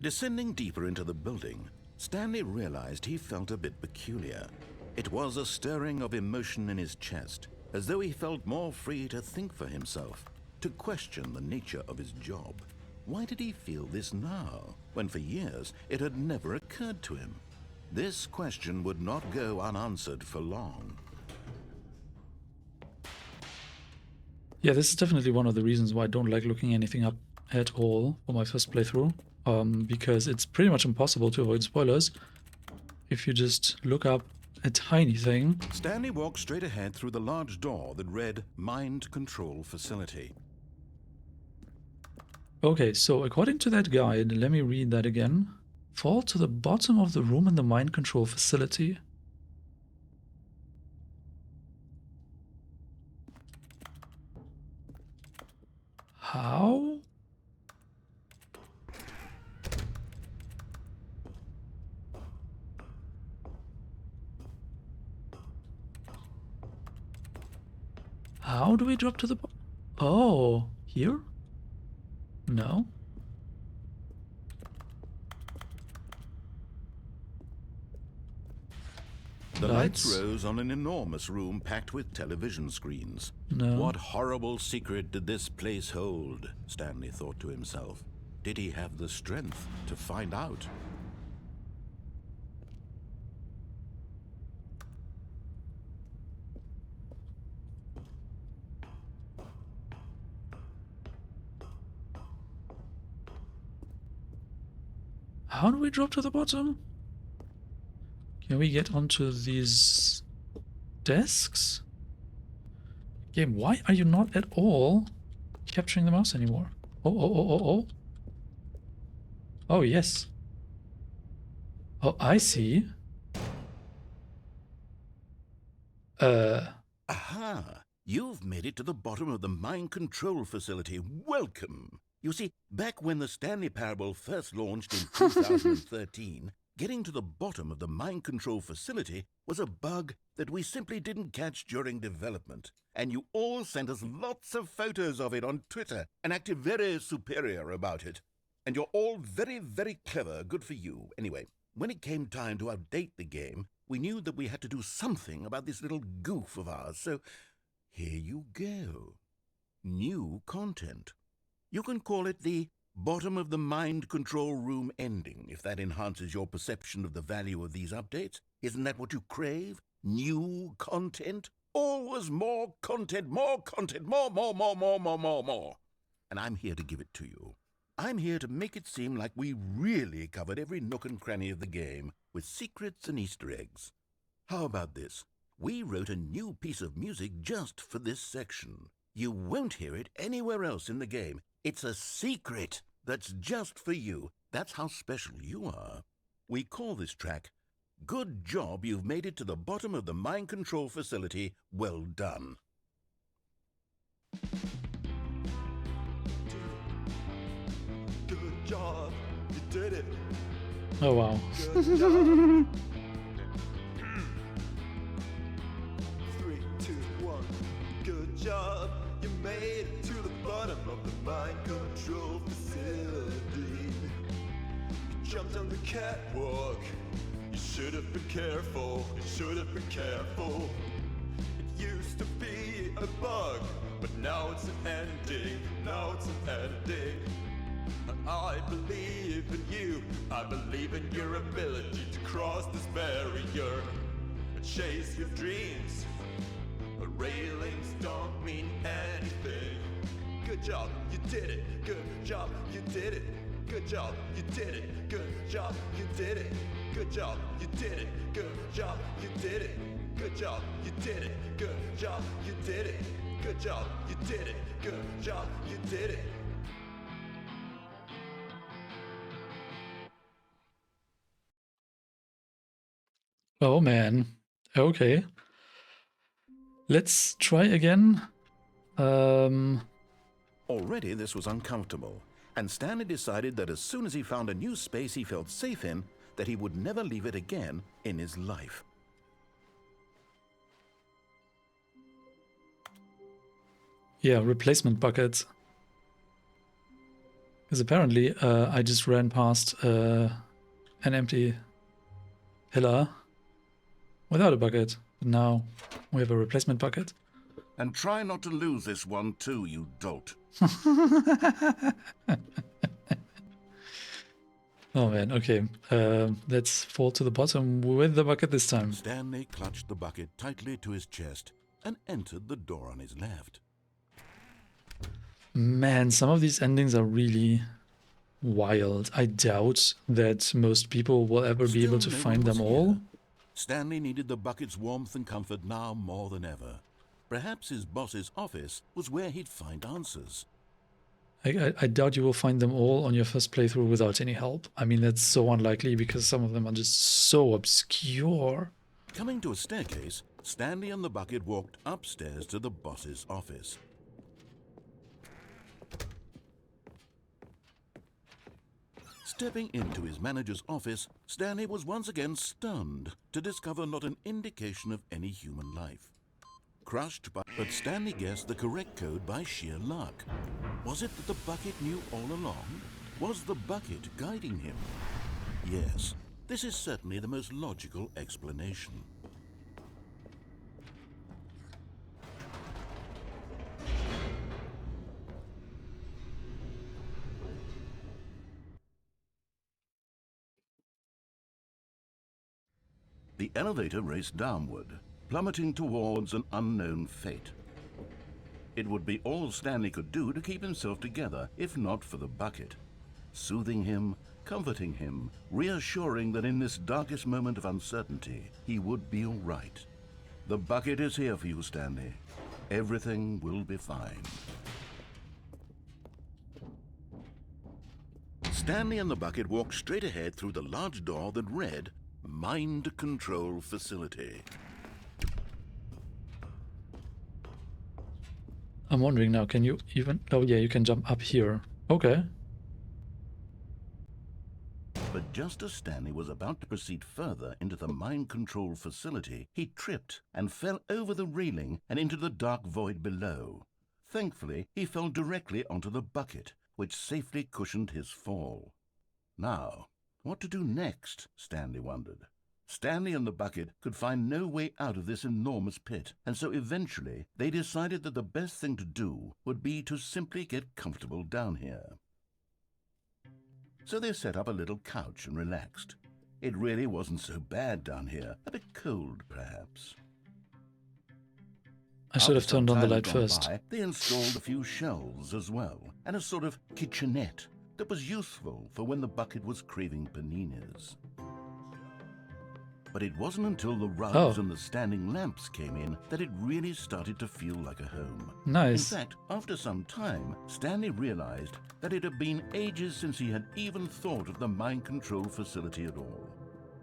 Descending deeper into the building, Stanley realized he felt a bit peculiar. It was a stirring of emotion in his chest, as though he felt more free to think for himself, to question the nature of his job. Why did he feel this now, when for years it had never occurred to him? This question would not go unanswered for long. Yeah, this is definitely one of the reasons why I don't like looking anything up at all for my first playthrough. Because it's pretty much impossible to avoid spoilers if you just look up a tiny thing. Stanley walked straight ahead through the large door that read Mind Control Facility. Okay, so according to that guide, let me read that again. Fall to the bottom of the room in the mind control facility. How? How do we drop to the... Oh, here? No. The lights rose on an enormous room packed with television screens. No. What horrible secret did this place hold? Stanley thought to himself. Did he have the strength to find out? How do we drop to the bottom? Can we get onto these desks? Game, why are you not at all capturing the mouse anymore? Oh. Oh, yes. Oh, I see. Aha! You've made it to the bottom of the mind control facility. Welcome! You see, back when the Stanley Parable first launched in 2013, getting to the bottom of the mind control facility was a bug that we simply didn't catch during development. And you all sent us lots of photos of it on Twitter and acted very superior about it. And you're all very, very clever. Good for you. Anyway, when it came time to update the game, we knew that we had to do something about this little goof of ours. So here you go. New content. You can call it the bottom of the mind control room ending, if that enhances your perception of the value of these updates. Isn't that what you crave? New content? Always more content, more content, more. And I'm here to give it to you. I'm here to make it seem like we really covered every nook and cranny of the game with secrets and Easter eggs. How about this? We wrote a new piece of music just for this section. You won't hear it anywhere else in the game. It's a secret that's just for you. That's how special you are. We call this track, Good Job You've Made It to the Bottom of the Mind Control Facility. Well done. Good job, you did it. Oh, wow. Good job. 3, 2, 1. Good job, you made it to the bottom of the mind control facility. You jumped on the catwalk. You should have been careful. You should have been careful. It used to be a bug, but now it's an ending. Now it's an ending. I believe in you. I believe in your ability to cross this barrier and chase your dreams. Railings don't mean anything. Good job, you did it. Good job, you did it. Good job, you did it. Good job, you did it. Good job, you did it. Good job, you did it. Good job, you did it. Good job, you did it. Good job, you did it. Good job, you did it. Oh, man. Okay. Let's try again. Already this was uncomfortable, and Stanley decided that as soon as he found a new space he felt safe in, that he would never leave it again in his life. Yeah, replacement buckets. Because apparently I just ran past an empty pillar without a bucket. But now we have a replacement bucket. And try not to lose this one too, you dolt. Oh man, okay. Let's fall to the bottom with the bucket this time. Stanley clutched the bucket tightly to his chest and entered the door on his left. Man, some of these endings are really wild. I doubt that most people will ever be able to Still no find one was them all. here. Stanley needed the bucket's warmth and comfort now more than ever. Perhaps his boss's office was where he'd find answers. I doubt you will find them all on your first playthrough without any help. I mean, that's so unlikely because some of them are just so obscure. Coming to a staircase, Stanley and the bucket walked upstairs to the boss's office. Stepping into his manager's office, Stanley was once again stunned to discover not an indication of any human life. crushed by... But Stanley guessed the correct code by sheer luck. Was it that the bucket knew all along? Was the bucket guiding him? Yes, this is certainly the most logical explanation. The elevator raced downward, plummeting towards an unknown fate. It would be all Stanley could do to keep himself together, if not for the bucket. Soothing him, comforting him, reassuring that in this darkest moment of uncertainty, he would be all right. The bucket is here for you, Stanley. Everything will be fine. Stanley and the bucket walked straight ahead through the large door that read, Mind Control Facility. I'm wondering now, can you even... Oh yeah, you can jump up here. Okay. But just as Stanley was about to proceed further into the mind control facility, he tripped and fell over the railing and into the dark void below. Thankfully, he fell directly onto the bucket, which safely cushioned his fall. Now, what to do next, Stanley wondered. Stanley and the bucket could find no way out of this enormous pit, and so eventually they decided that the best thing to do would be to simply get comfortable down here. So they set up a little couch and relaxed. It really wasn't so bad down here, a bit cold perhaps. I should have turned on the light first. They installed a few shelves as well, and a sort of kitchenette that was useful for when the bucket was craving paninis. But it wasn't until the rugs and the standing lamps came in that it really started to feel like a home. Nice. In fact, after some time, Stanley realized that it had been ages since he had even thought of the mind control facility at all.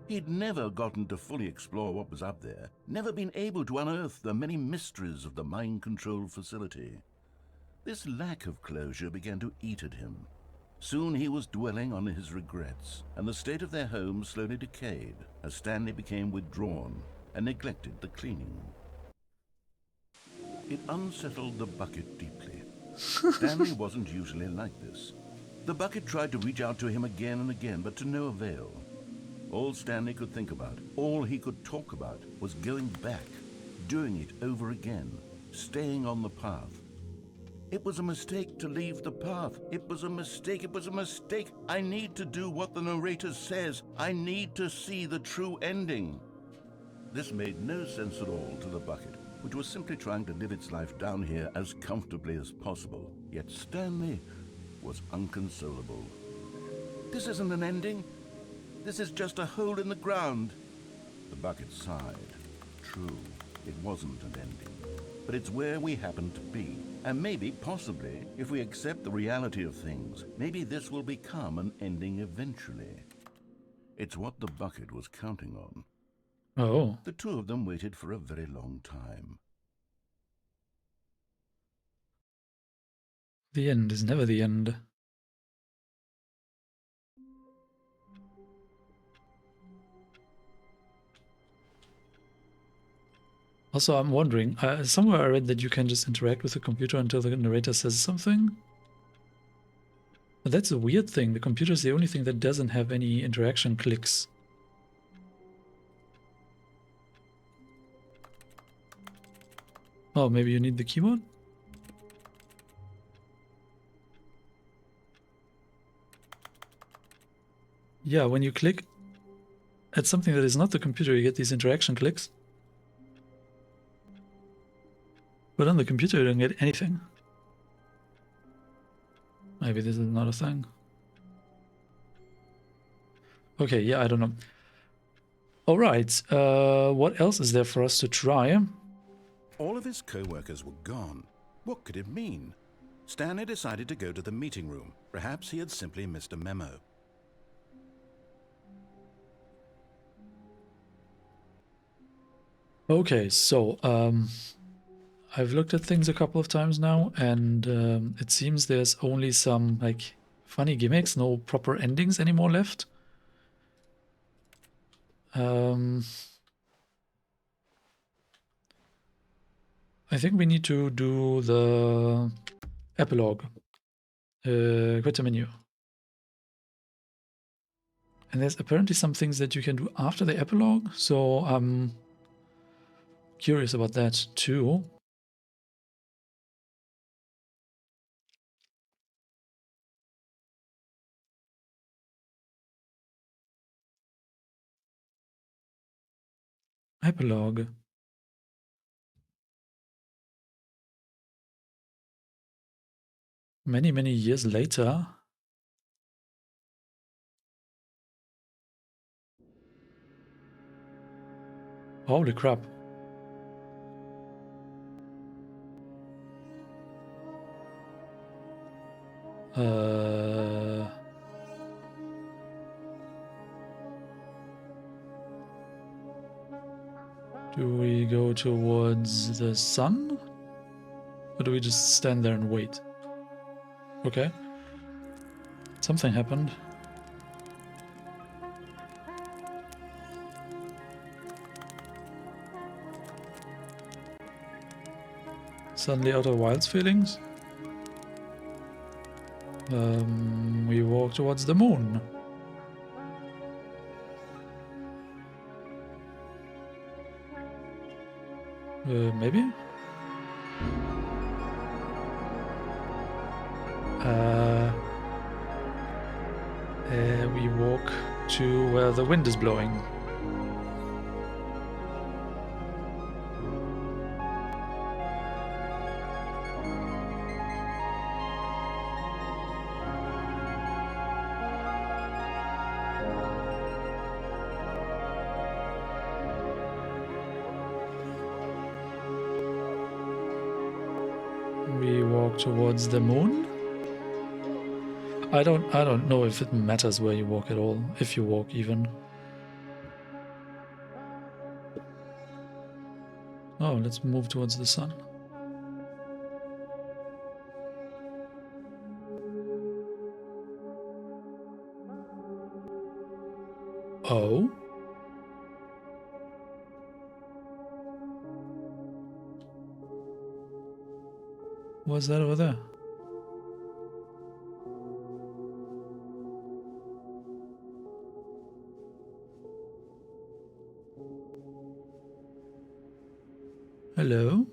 He'd never gotten to fully explore what was up there, never been able to unearth the many mysteries of the mind control facility. This lack of closure began to eat at him. Soon he was dwelling on his regrets, and the state of their home slowly decayed as Stanley became withdrawn and neglected the cleaning. It unsettled the bucket deeply. Stanley wasn't usually like this. The bucket tried to reach out to him again and again, but to no avail. All Stanley could think about, all he could talk about, was going back, doing it over again, staying on the path. It was a mistake to leave the path. It was a mistake. It was a mistake. I need to do what the narrator says. I need to see the true ending. This made no sense at all to the bucket, which was simply trying to live its life down here as comfortably as possible. Yet Stanley was unconsolable. This isn't an ending. This is just a hole in the ground. The bucket sighed. True, it wasn't an ending. But it's where we happen to be. And maybe, possibly, if we accept the reality of things, maybe this will become an ending eventually. It's what the bucket was counting on. Oh. The two of them waited for a very long time. The end is never the end. Also, I'm wondering, somewhere I read that you can just interact with the computer until the narrator says something. But that's a weird thing. The computer is the only thing that doesn't have any interaction clicks. Oh, maybe you need the keyboard? Yeah, when you click at something that is not the computer, you get these interaction clicks. But on the computer, you don't get anything. Maybe this is not a thing. Okay, yeah, I don't know. Alright, what else is there for us to try? All of his co-workers were gone. What could it mean? Stanley decided to go to the meeting room. Perhaps he had simply missed a memo. Okay, so, I've looked at things a couple of times now, and it seems there's only some, like, funny gimmicks, no proper endings anymore left. I think we need to do the epilogue. Quit the menu. And there's apparently some things that you can do after the epilogue, so I'm curious about that too. Epilogue. Many, many years later. Holy crap. Do we go towards the sun? Or do we just stand there and wait? Okay. Something happened. Suddenly Outer Wilds feelings. We walk towards the moon. Maybe? We walk to where the wind is blowing. We walk towards the moon. I don't know if it matters where you walk at all, if you walk even. Oh, let's move towards the sun. Oh? What's that over there? Hello?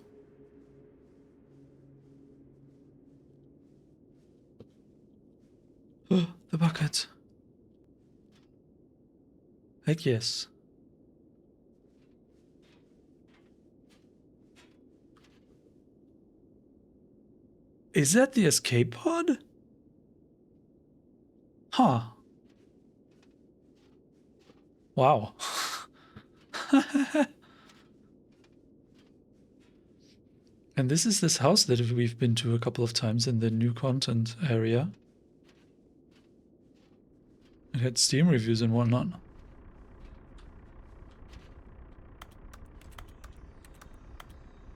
Oh, the bucket. Heck yes. Is that the escape pod? Huh. Wow. And this is this house that we've been to a couple of times in the new content area. It had Steam reviews and whatnot.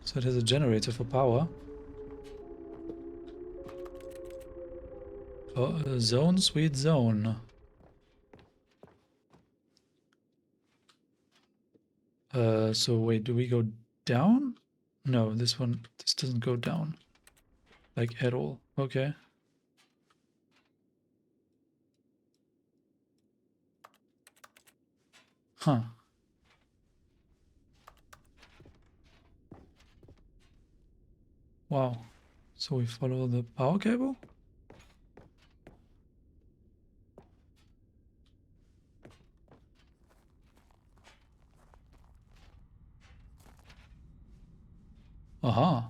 So it has a generator for power. Oh, zone, sweet zone. So wait, do we go down? No, this doesn't go down. Like at all. Okay. Huh. Wow. So we follow the power cable? Aha.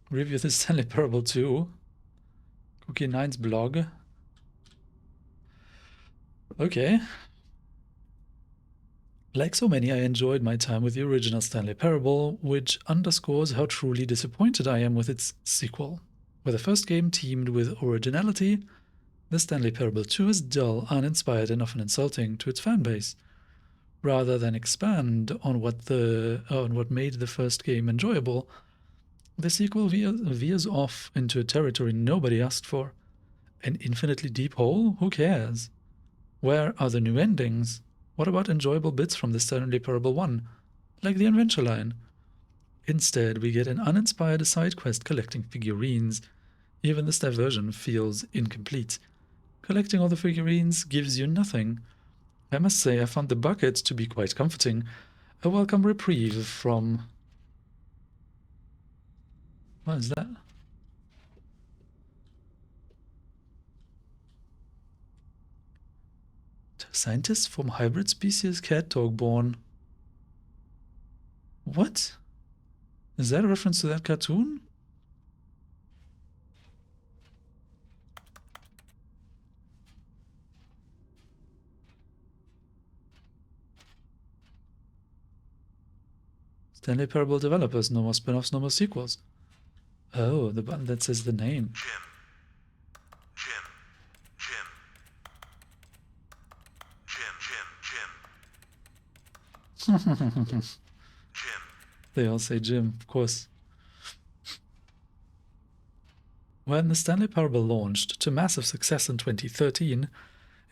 Review the Stanley Parable 2. Cookie 9's blog. Okay. Like so many, I enjoyed my time with the original Stanley Parable, which underscores how truly disappointed I am with its sequel. Where the first game teamed with originality, the Stanley Parable 2 is dull, uninspired, and often insulting to its fanbase. Rather than expand on what made the first game enjoyable, the sequel veers off into a territory nobody asked for. An infinitely deep hole? Who cares? Where are the new endings? What about enjoyable bits from the Stanley Parable 1, like the adventure line? Instead, we get an uninspired side quest collecting figurines. Even this diversion feels incomplete. Collecting all the figurines gives you nothing. I must say I found the bucket to be quite comforting. A welcome reprieve from... What is that? Scientists from hybrid species cat dog born. What? Is that a reference to that cartoon? Stanley Parable developers, no more spin-offs, no more sequels. Oh, the button that says the name. Jim. They all say Jim, of course. When the Stanley Parable launched to massive success in 2013,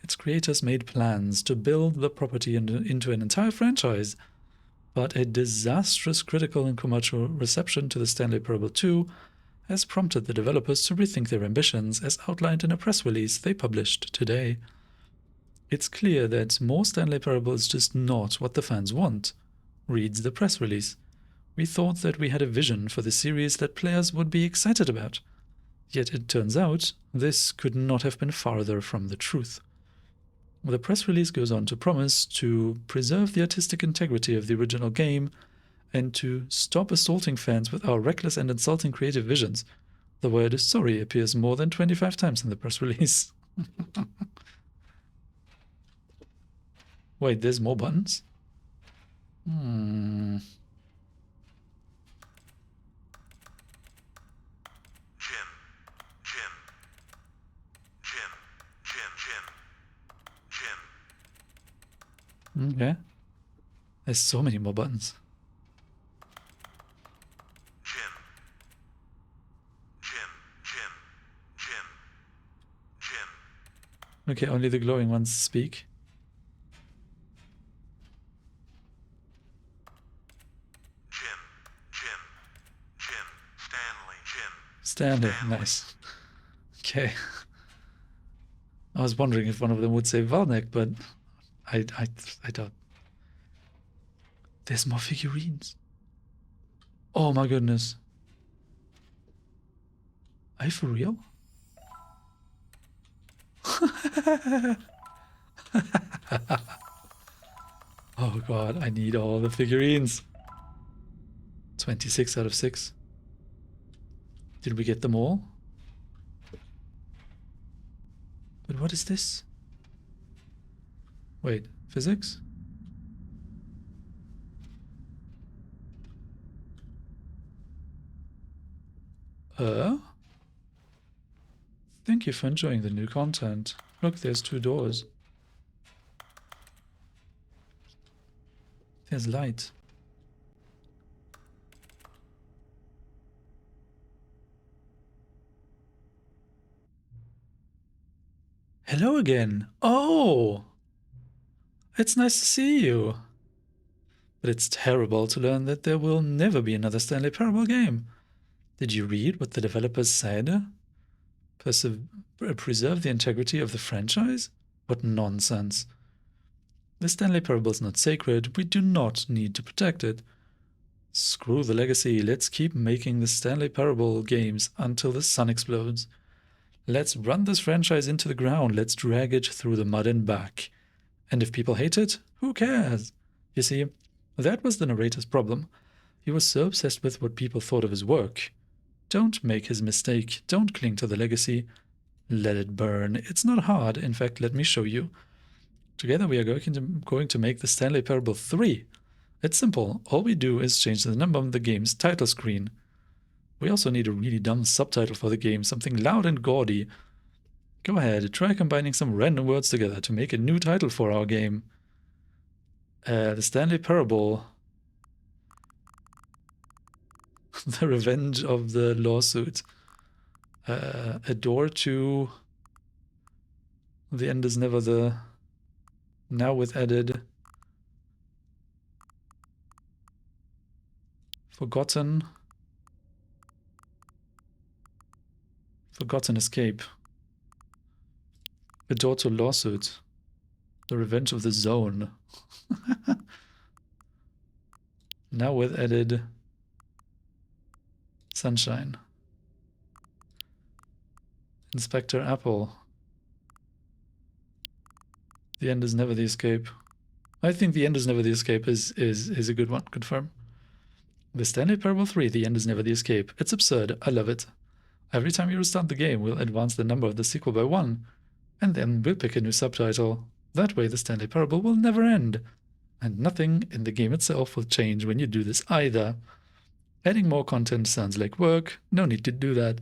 its creators made plans to build the property into an entire franchise. But a disastrous critical and commercial reception to the Stanley Parable 2 has prompted the developers to rethink their ambitions, as outlined in a press release they published today. It's clear that more Stanley Parable is just not what the fans want, reads the press release. We thought that we had a vision for the series that players would be excited about. Yet it turns out this could not have been farther from the truth. The press release goes on to promise to preserve the artistic integrity of the original game and to stop assaulting fans with our reckless and insulting creative visions. The word sorry appears more than 25 times in the press release. Wait, there's more buttons? Okay. There's so many more buttons. Okay, only the glowing ones speak. Stanley, nice. Okay. I was wondering if one of them would say Valnek, but I doubt. There's more figurines. Oh my goodness. Are you for real? Oh god, I need all the figurines. 26 out of 6. Did we get them all? But what is this? Wait, physics? Thank you for enjoying the new content. Look, there's 2 doors. There's light. Hello again. Oh! It's nice to see you. But it's terrible to learn that there will never be another Stanley Parable game. Did you read what the developers said? Preserve the integrity of the franchise? What nonsense. The Stanley Parable is not sacred. We do not need to protect it. Screw the legacy. Let's keep making the Stanley Parable games until the sun explodes. Let's run this franchise into the ground. Let's drag it through the mud and back. And if people hate it, who cares? You see, that was the narrator's problem. He was so obsessed with what people thought of his work. Don't make his mistake. Don't cling to the legacy. Let it burn. It's not hard. In fact, let me show you. Together we are going to make the Stanley Parable 3. It's simple. All we do is change the number on the game's title screen. We also need a really dumb subtitle for the game, something loud and gaudy. Go ahead, try combining some random words together to make a new title for our game. The Stanley Parable. The Revenge of the Lawsuit. A door to... The end is never the... Now with added... Forgotten Escape. A door to lawsuit. The Revenge of the Zone. Now with added sunshine. Inspector Apple. The end is never the escape. I think the end is never the escape is a good one. Confirm. The Stanley Parable 3, the end is never the escape. It's absurd. I love it. Every time you restart the game, we'll advance the number of the sequel by 1, and then we'll pick a new subtitle. That way the Stanley Parable will never end. And nothing in the game itself will change when you do this either. Adding more content sounds like work. No need to do that.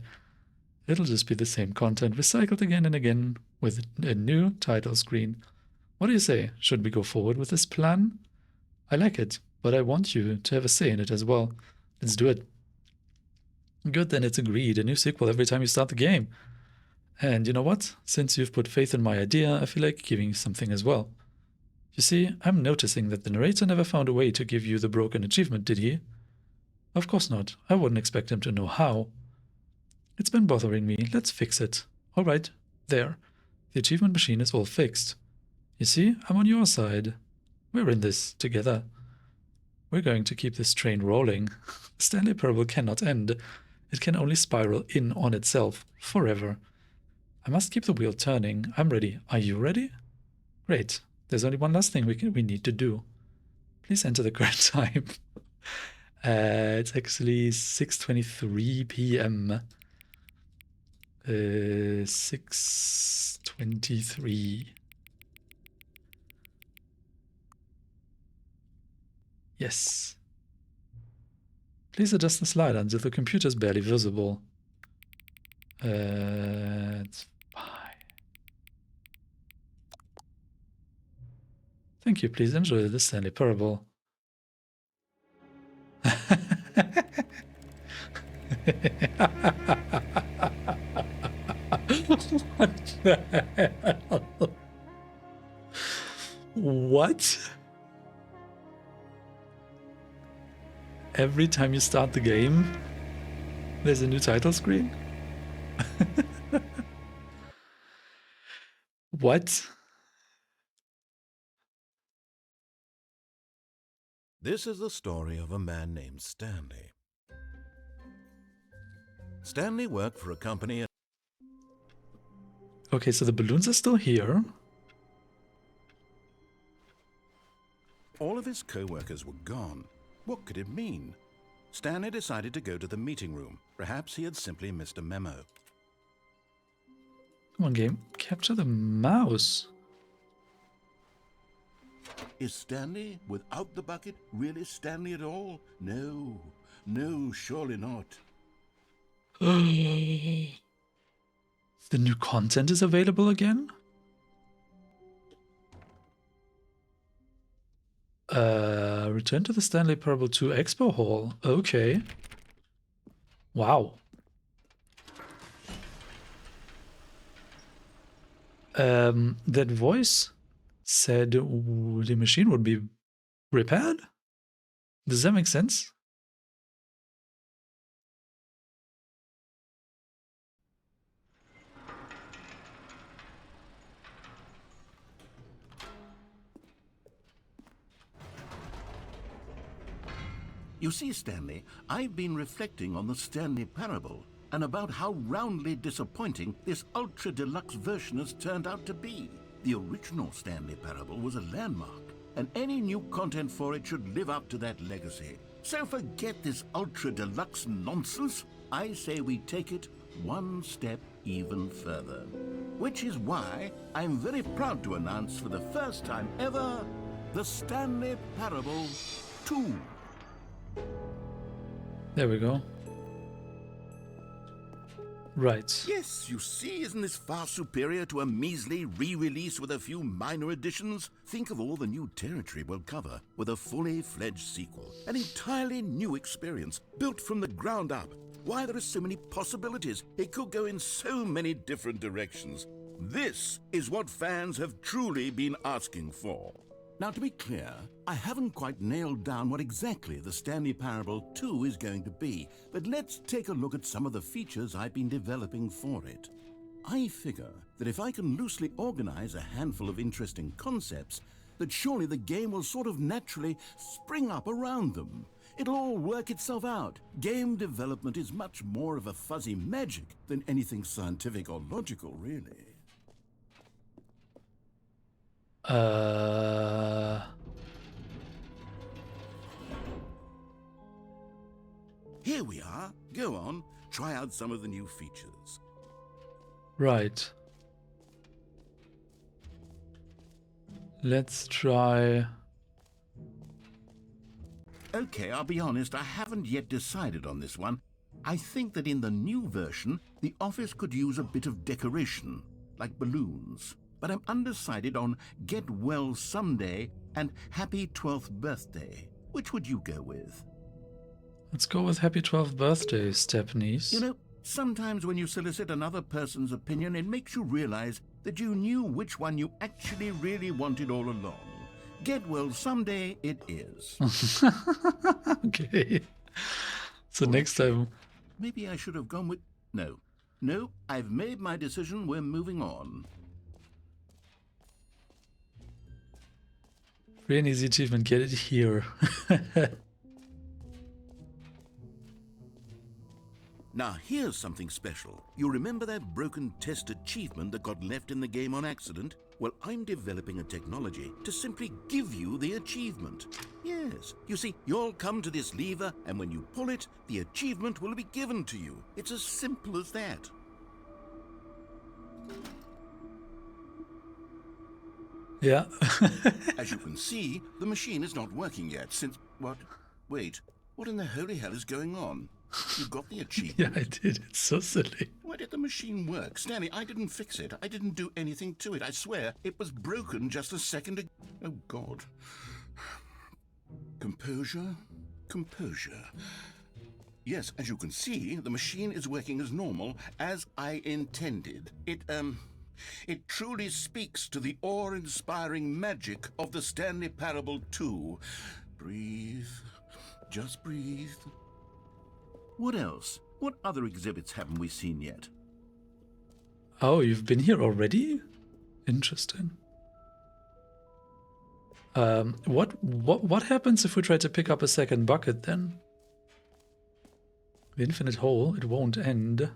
It'll just be the same content recycled again and again with a new title screen. What do you say? Should we go forward with this plan? I like it, but I want you to have a say in it as well. Let's do it. Good, then it's agreed. A new sequel every time you start the game. And you know what? Since you've put faith in my idea, I feel like giving you something as well. You see, I'm noticing that the narrator never found a way to give you the broken achievement, did he? Of course not. I wouldn't expect him to know how. It's been bothering me. Let's fix it. All right, there. The achievement machine is all fixed. You see, I'm on your side. We're in this together. We're going to keep this train rolling. The Stanley Parable cannot end. It can only spiral in on itself, forever. I must keep the wheel turning. I'm ready. Are you ready? Great. There's only one last thing we need to do. Please enter the correct time. It's actually 6:23 p.m. 6:23. Yes. Please adjust the slider until the computer is barely visible. It's fine. Thank you. Please enjoy the Stanley Parable. What the hell? What? Every time you start the game, there's a new title screen? What? This is the story of a man named Stanley. Stanley worked for a company. Okay, so the balloons are still here. All of his co-workers were gone. What could it mean? Stanley decided to go to the meeting room. Perhaps he had simply missed a memo. Come on, game. Capture the mouse. Is Stanley, without the bucket, really Stanley at all? No, no, surely not. The new content is available again? Return to the Stanley Parable 2 Expo Hall. Okay. Wow. That voice said the machine would be repaired? Does that make sense? You see, Stanley, I've been reflecting on the Stanley Parable and about how roundly disappointing this Ultra Deluxe version has turned out to be. The original Stanley Parable was a landmark, and any new content for it should live up to that legacy. So forget this Ultra Deluxe nonsense. I say we take it one step even further. Which is why I'm very proud to announce for the first time ever, the Stanley Parable 2. There we go. Right. Yes, you see, isn't this far superior to a measly re-release with a few minor additions? Think of all the new territory we'll cover with a fully fledged sequel. An entirely new experience, built from the ground up. Why, there are so many possibilities. It could go in so many different directions. This is what fans have truly been asking for. Now, to be clear, I haven't quite nailed down what exactly the Stanley Parable 2 is going to be, but let's take a look at some of the features I've been developing for it. I figure that if I can loosely organize a handful of interesting concepts, that surely the game will sort of naturally spring up around them. It'll all work itself out. Game development is much more of a fuzzy magic than anything scientific or logical, really. Here we are. Go on, try out some of the new features. Right. Let's try... Okay, I'll be honest, I haven't yet decided on this one. I think that in the new version, the office could use a bit of decoration, like balloons. But I'm undecided on Get Well Someday and Happy 12th Birthday. Which would you go with? Let's go with Happy 12th Birthday, Stepnies. You know, sometimes when you solicit another person's opinion, it makes you realize that you knew which one you actually really wanted all along. Get Well Someday it is. Okay. So next time... Maybe I should have gone with... No, I've made my decision. We're moving on. Free and easy achievement, get it here. Now, here's something special. You remember that broken test achievement that got left in the game on accident? Well, I'm developing a technology to simply give you the achievement. Yes, you see, you'll come to this lever, and when you pull it, the achievement will be given to you. It's as simple as that. Yeah. As you can see, the machine is not working yet since... What? Wait, what in the holy hell is going on? You got the achievement. Yeah, I did. It's so silly. Why did the machine work? Stanley, I didn't fix it. I didn't do anything to it. I swear, it was broken just a second ago. Oh, God. Composure. Yes, as you can see, the machine is working as normal, as I intended. It truly speaks to the awe-inspiring magic of the Stanley Parable 2. Breathe. Just breathe. What else? What other exhibits haven't we seen yet? Oh, you've been here already? Interesting. What happens if we try to pick up a second bucket then? The infinite hole, it won't end.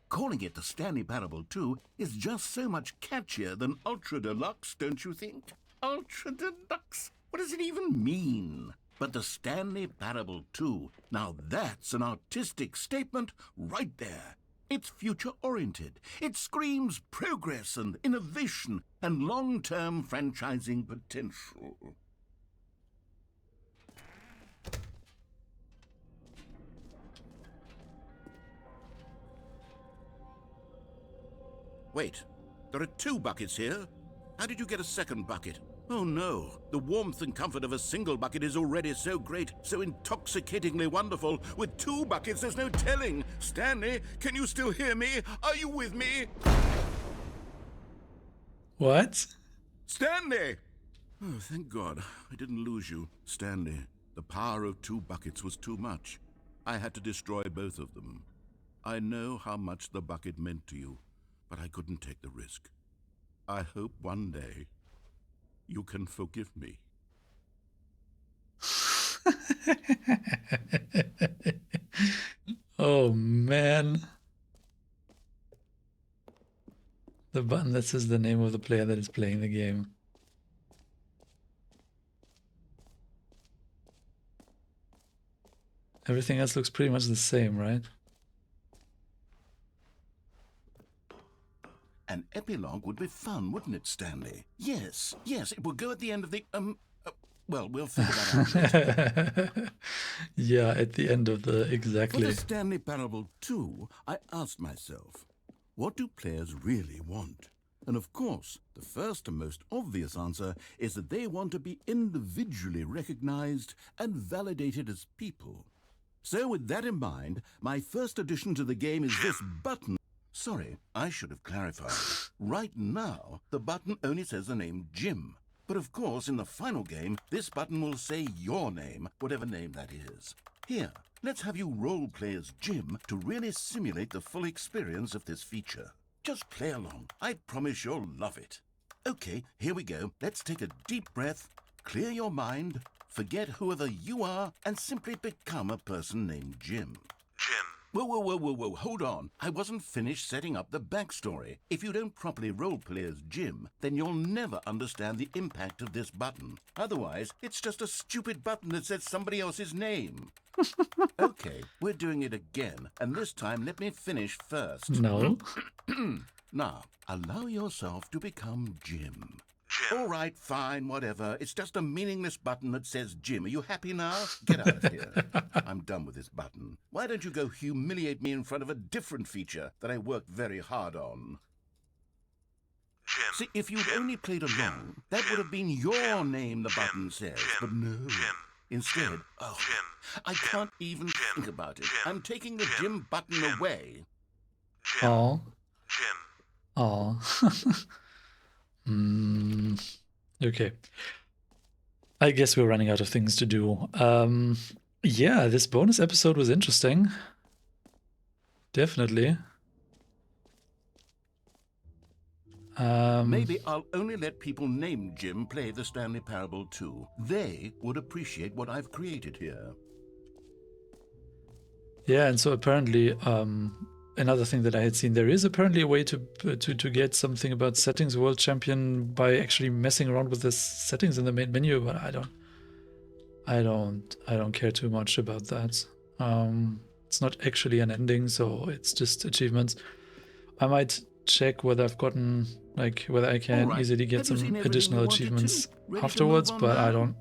Calling it the Stanley Parable 2 is just so much catchier than Ultra Deluxe, don't you think? Ultra Deluxe? What does it even mean? But the Stanley Parable 2, now that's an artistic statement right there. It's future-oriented. It screams progress and innovation and long-term franchising potential. Wait, there are 2 buckets here. How did you get a second bucket? Oh no, the warmth and comfort of a single bucket is already so great, so intoxicatingly wonderful. With 2 buckets, there's no telling. Stanley, can you still hear me? Are you with me? What? Stanley! Oh, thank God, I didn't lose you. Stanley, the power of 2 buckets was too much. I had to destroy both of them. I know how much the bucket meant to you, but I couldn't take the risk. I hope one day you can forgive me. Oh man. The button that says the name of the player that is playing the game. Everything else looks pretty much the same, right? An epilogue would be fun, wouldn't it, Stanley? Yes, it will go at the end of the, well, we'll figure that out later. Yeah, at the end of the, exactly. For the Stanley Parable 2, I asked myself, what do players really want? And of course, the first and most obvious answer is that they want to be individually recognized and validated as people. So with that in mind, my first addition to the game is this button. Sorry, I should have clarified. Right now, the button only says the name Jim. But of course, in the final game, this button will say your name, whatever name that is. Here, let's have you role-play as Jim to really simulate the full experience of this feature. Just play along. I promise you'll love it. Okay, here we go. Let's take a deep breath, clear your mind, forget whoever you are, and simply become a person named Jim. Jim. Whoa, hold on. I wasn't finished setting up the backstory. If you don't properly roleplay as Jim, then you'll never understand the impact of this button. Otherwise, it's just a stupid button that says somebody else's name. Okay, we're doing it again, and this time let me finish first. No. Now, allow yourself to become Jim. Jim. All right, fine, whatever. It's just a meaningless button that says Jim. Are you happy now? Get out of here. I'm done with this button. Why don't you go humiliate me in front of a different feature that I worked very hard on? Jim. See, if you'd Jim. only played along, Jim. that Jim. would have been your Jim. name the button says. Jim. But no. Jim. Instead, Jim. oh, Jim. I Jim. can't even Jim. think about it. Jim. I'm taking the Jim. Jim button Jim. away. Jim. Oh. Jim. Oh. Okay. I guess we're running out of things to do. Yeah, this bonus episode was interesting. Definitely. Maybe I'll only let people named Jim play the Stanley Parable 2. They would appreciate what I've created here. Yeah, and so apparently, another thing that I had seen, there is apparently a way to get something about settings world champion by actually messing around with the settings in the main menu, but I don't care too much about that. It's not actually an ending, so it's just achievements. I might check whether I've gotten, like, whether I can Alright, easily get have you some seen everything additional you wanted to? achievements Ready to afterwards, move on but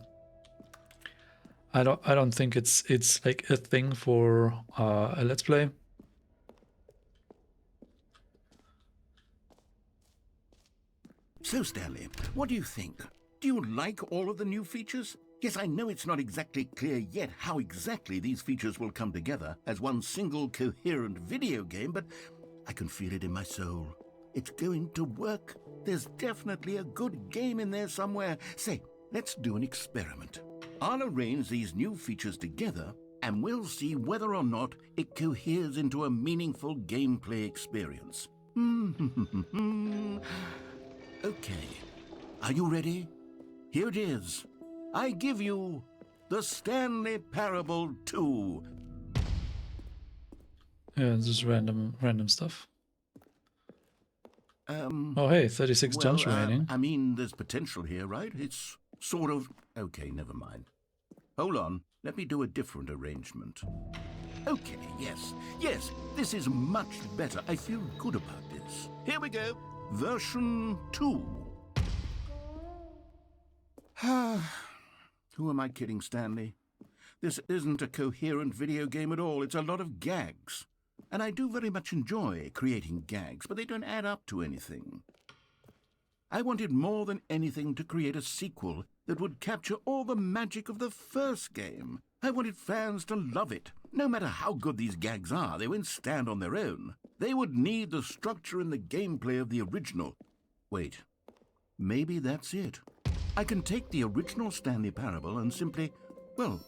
now? I don't think it's like a thing for a let's play. So, Stanley, what do you think? Do you like all of the new features? Yes, I know it's not exactly clear yet how exactly these features will come together as one single coherent video game, but I can feel it in my soul. It's going to work. There's definitely a good game in there somewhere. Say, let's do an experiment. I'll arrange these new features together, and we'll see whether or not it coheres into a meaningful gameplay experience. Okay, are you ready? Here it is. I give you the Stanley Parable 2. Yeah, this is random stuff. Um, Oh hey, 36 jumps remaining. I mean, there's potential here, right? It's sort of... Okay, never mind. Hold on, let me do a different arrangement. Okay, yes, this is much better. I feel good about this. Here we go, version 2. Who am I kidding, Stanley? This isn't a coherent video game at all. It's a lot of gags. And I do very much enjoy creating gags, but they don't add up to anything. I wanted more than anything to create a sequel that would capture all the magic of the first game. I wanted fans to love it. No matter how good these gags are, they won't stand on their own. They would need the structure and the gameplay of the original. Wait, maybe that's it. I can take the original Stanley Parable and simply, well,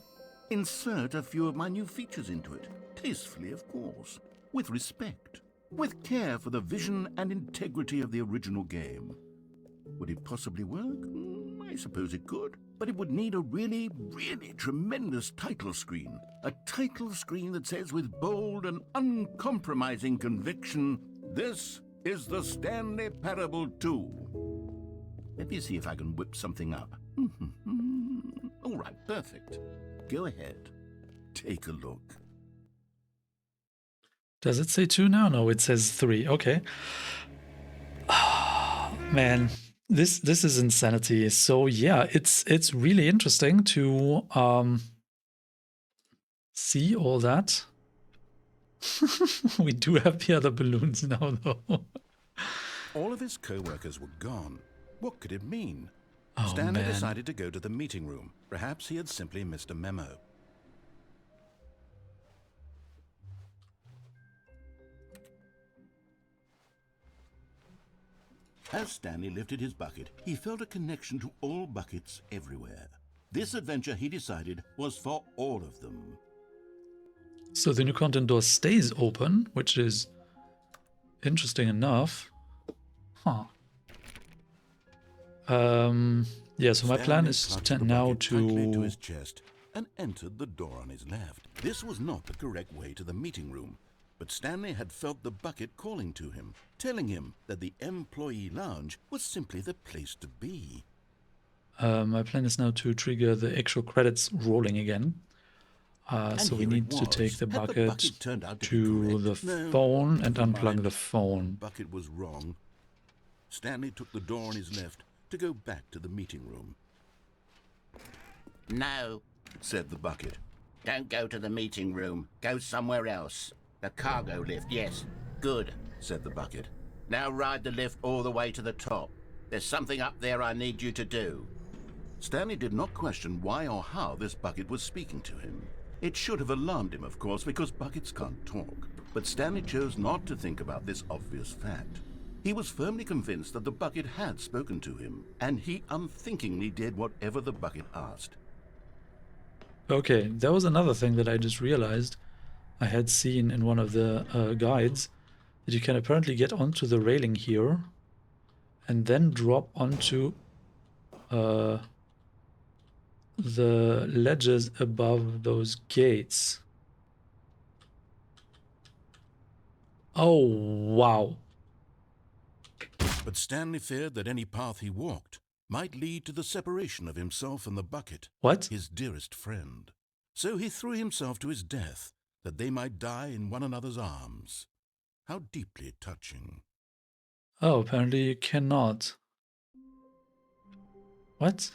insert a few of my new features into it. Tastefully, of course. With respect. With care for the vision and integrity of the original game. Would it possibly work? I suppose it could. But it would need a really, really tremendous title screen. A title screen that says with bold and uncompromising conviction, "This is the Stanley Parable 2. Let me see if I can whip something up. All right, perfect. Go ahead. Take a look. Does it say 2 now? No, it says 3. Okay. Man, this is insanity. So yeah, it's really interesting to see all that. We do have the other balloons now, though. All of his co-workers were gone. What could it mean? Oh, Stanley man. decided to go to the meeting room. Perhaps he had simply missed a memo. As Stanley lifted his bucket, he felt a connection to all buckets everywhere. This adventure, he decided, was for all of them. So the new content door stays open, which is interesting enough. Huh. Yeah, so my plan is now to his to... chest and entered the door on his left. This was not the correct way to the meeting room, but Stanley had felt the bucket calling to him, telling him that the employee lounge was simply the place to be. my plan is now to trigger the actual credits rolling again. So we need to take the bucket to the phone and unplug the phone. The bucket was wrong. Stanley took the door on his left to go back to the meeting room. No, Said the bucket. don't go to the meeting room. Go somewhere else. The cargo lift, yes. Good, Said the bucket. now ride the lift all the way to the top. There's something up there I need you to do. Stanley did not question why or how this bucket was speaking to him. It should have alarmed him, of course, because buckets can't talk. But Stanley chose not to think about this obvious fact. He was firmly convinced that the bucket had spoken to him, and he unthinkingly did whatever the bucket asked. Okay, that was another thing that I just realized. I had seen in one of the guides that you can apparently get onto the railing here and then drop onto the ledges above those gates. Oh, wow. But Stanley feared that any path he walked might lead to the separation of himself and the bucket, What? his dearest friend. So he threw himself to his death, that they might die in one another's arms. How deeply touching. Oh, apparently you cannot. What?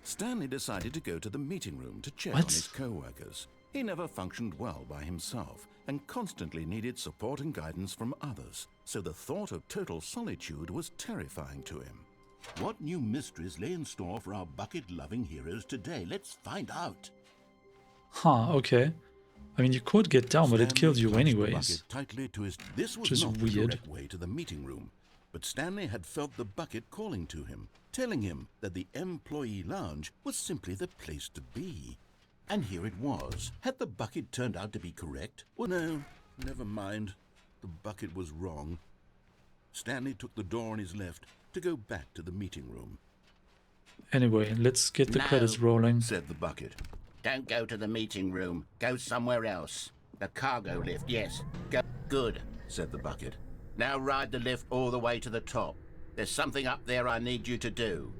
Stanley decided to go to the meeting room to check What? on his co-workers. He never functioned well by himself and constantly needed support and guidance from others, so the thought of total solitude was terrifying to him. What new mysteries lay in store for our bucket-loving heroes today? Let's find out. Huh, okay. I mean, you could get down, but it Stanley kills you clutched the anyways. bucket tightly to his... This was Which is not the weird. correct way to the meeting room, but Stanley had felt the bucket calling to him, telling him that the employee lounge was simply the place to be. And here it was. Had the bucket turned out to be correct? Well, no, never mind. The bucket was wrong. Stanley took the door on his left to go back to the meeting room. Anyway, let's get the No. credits rolling. Said the bucket. Don't go to the meeting room. Go somewhere else. The cargo lift, yes. Go. Good, Said the bucket. now ride the lift all the way to the top. There's something up there I need you to do.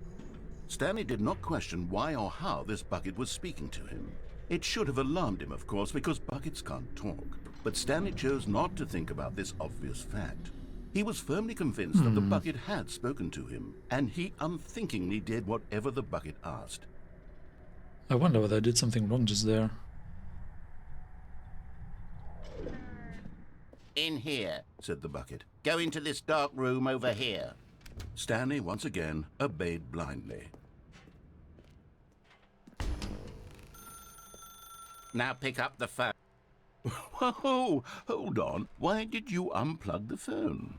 Stanley did not question why or how this bucket was speaking to him. It should have alarmed him, of course, because buckets can't talk. But Stanley chose not to think about this obvious fact. He was firmly convinced that the bucket had spoken to him, and he unthinkingly did whatever the bucket asked. I wonder whether I did something wrong just there. In here. Said the bucket. Go into this dark room over here. Stanley once again obeyed blindly. Now pick up the phone. Whoa, hold on. Why did you unplug the phone?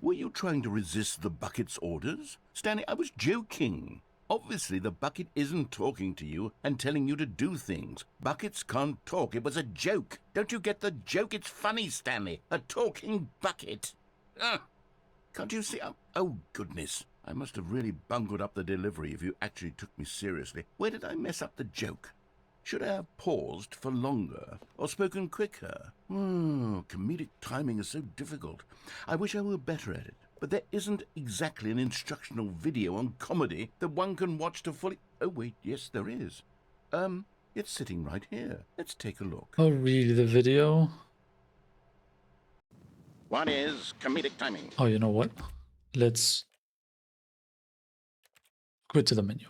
Were you trying to resist the bucket's orders? Stanley, I was joking. Obviously, the bucket isn't talking to you and telling you to do things. Buckets can't talk. It was a joke. Don't you get the joke? It's funny, Stanley. A talking bucket. Can't you see? Oh, goodness. I must have really bungled up the delivery if you actually took me seriously. Where did I mess up the joke? Should I have paused for longer or spoken quicker? Comedic timing is so difficult. I wish I were better at it. But there isn't exactly an instructional video on comedy that one can watch to fully... Oh, wait, yes, there is. It's sitting right here. Let's take a look. Oh, really? The video? What is comedic timing? Oh, you know what? Let's go to the menu.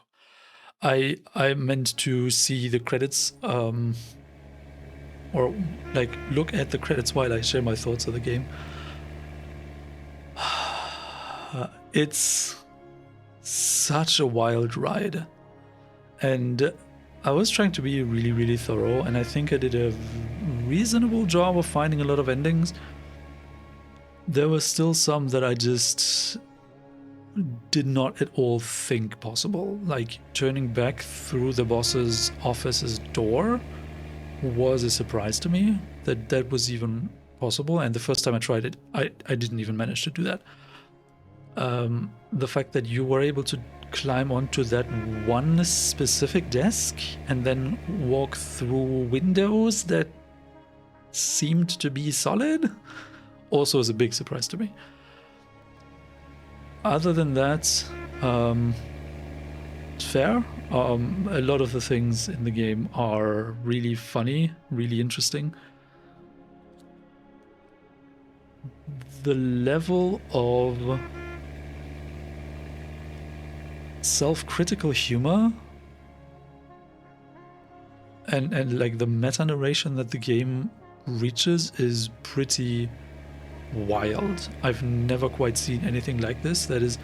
I meant to see the credits, or like look at the credits while I share my thoughts of the game. It's such a wild ride, and I was trying to be really, really thorough, and I think I did a reasonable job of finding a lot of endings. there were still some that I just did not at all think possible. Like turning back through the boss's office's door was a surprise to me that that was even possible. And the first time I tried it, I didn't even manage to do that. The fact that you were able to climb onto that one specific desk and then walk through windows that seemed to be solid also is a big surprise to me. Other than that, fair. A lot of the things in the game are really funny, really interesting. The level of self-critical humor and like the meta-narration that the game reaches is pretty wild. I've never quite seen anything like this that is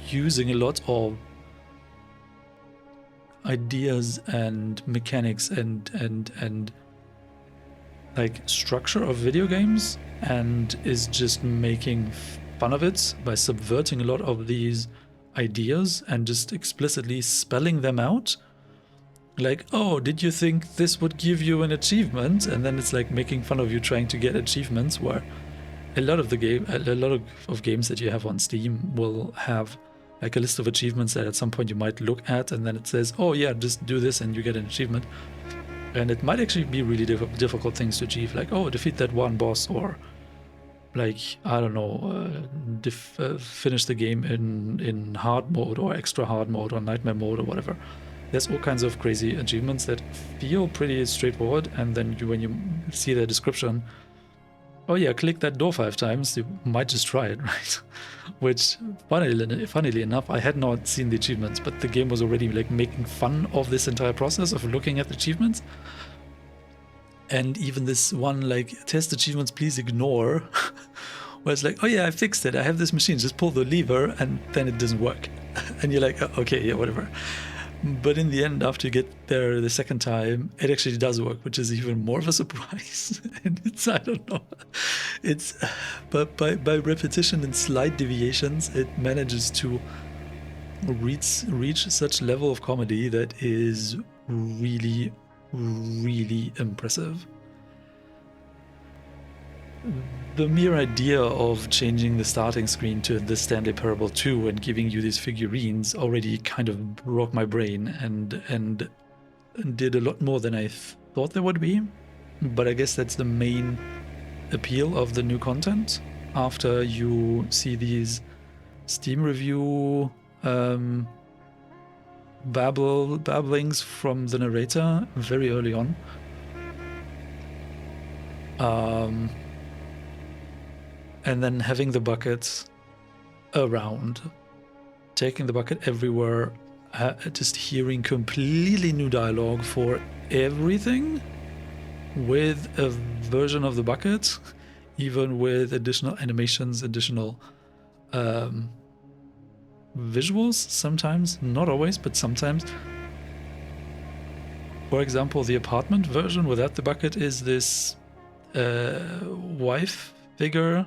using a lot of ideas and mechanics and like structure of video games and is just making fun of it by subverting a lot of these ideas and just explicitly spelling them out. Like, oh, did you think this would give you an achievement? And then it's like making fun of you trying to get achievements, where a lot of games that you have on Steam will have like a list of achievements that at some point you might look at, and then it says, oh yeah, just do this and you get an achievement. And it might actually be really difficult things to achieve, like, oh, defeat that one boss, or like, I don't know, finish the game in hard mode or extra hard mode or nightmare mode or whatever. There's all kinds of crazy achievements that feel pretty straightforward, and then when you see the description, oh yeah, click that door 5 times, you might just try it, right? Which, funnily enough, I had not seen the achievements, but the game was already like making fun of this entire process of looking at the achievements. And even this one, like, test achievements, please ignore, where it's like, oh yeah, I fixed it, I have this machine, just pull the lever, and then it doesn't work. And you're like, oh, okay, yeah, whatever. But in the end, after you get there the second time, it actually does work, which is even more of a surprise. And it's, I don't know, it's, but by repetition and slight deviations, it manages to reach such level of comedy that is really, really impressive. The mere idea of changing the starting screen to the Stanley Parable 2 and giving you these figurines already kind of broke my brain and did a lot more than I thought there would be. But I guess that's the main appeal of the new content. After you see these Steam review babblings from the narrator very early on. And then having the bucket around, taking the bucket everywhere, just hearing completely new dialogue for everything with a version of the bucket, even with additional animations, additional visuals sometimes, not always, but sometimes. For example, the apartment version without the bucket is this wife figure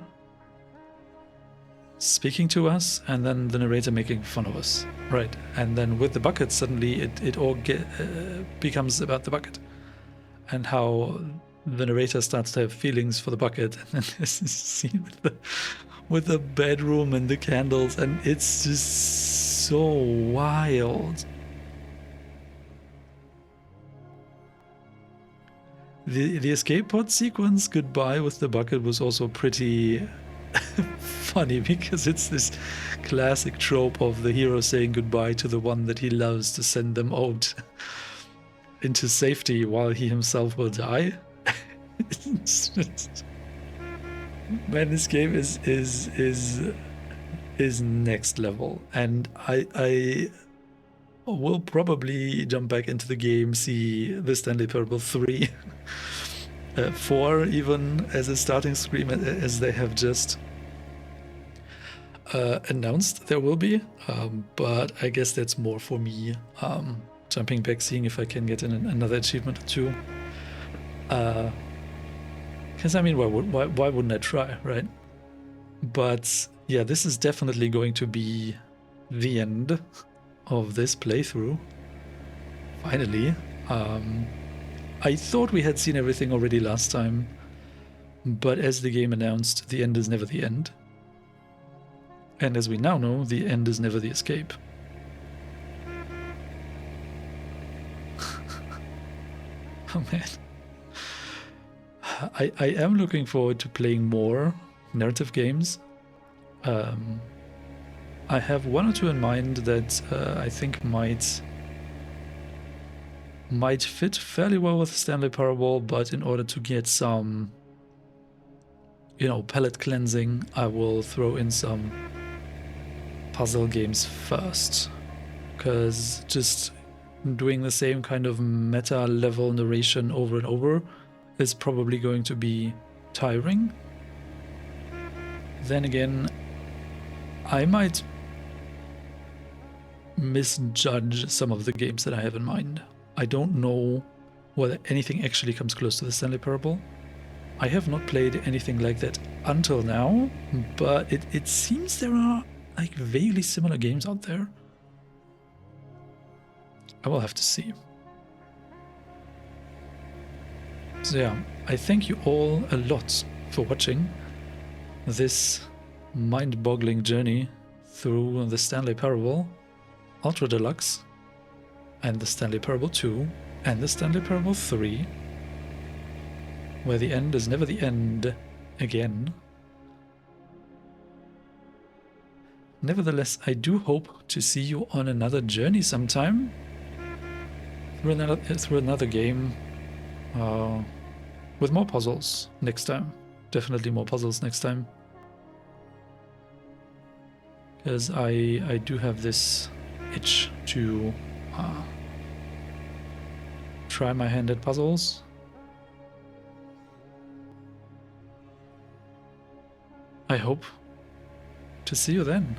speaking to us, and then the narrator making fun of us, right? And then with the bucket, suddenly it all becomes about the bucket, and how the narrator starts to have feelings for the bucket. And then there's this scene with the bedroom and the candles, and it's just so wild. The escape pod sequence, goodbye with the bucket, was also pretty funny, because it's this classic trope of the hero saying goodbye to the one that he loves to send them out into safety while he himself will die. Man, this game is next level, and I will probably jump back into the game, see the Stanley Parable 3, 4 even as a starting screen, as they have just announced there will be, but I guess that's more for me jumping back, seeing if I can get in another achievement or two, because I mean, why wouldn't I try, right? But yeah, this is definitely going to be the end of this playthrough. Finally. I thought we had seen everything already last time, but as the game announced, the end is never the end. And as we now know, the end is never the escape. Oh man. I am looking forward to playing more narrative games. I have one or two in mind that I think might fit fairly well with Stanley Parable, but in order to get some, you know, palette cleansing, I will throw in some puzzle games first. Because just doing the same kind of meta level narration over and over is probably going to be tiring. Then again, I might misjudge some of the games that I have in mind. I don't know whether anything actually comes close to the Stanley Parable. I have not played anything like that until now, but it seems there are like vaguely similar games out there. I will have to see. So yeah, I thank you all a lot for watching this mind-boggling journey through the Stanley Parable Ultra Deluxe and the Stanley Parable 2 and the Stanley Parable 3, where the end is never the end again. Nevertheless, I do hope to see you on another journey sometime through another game with more puzzles next time. Definitely more puzzles next time. Because I do have this itch to try my hand at puzzles. I hope to see you then.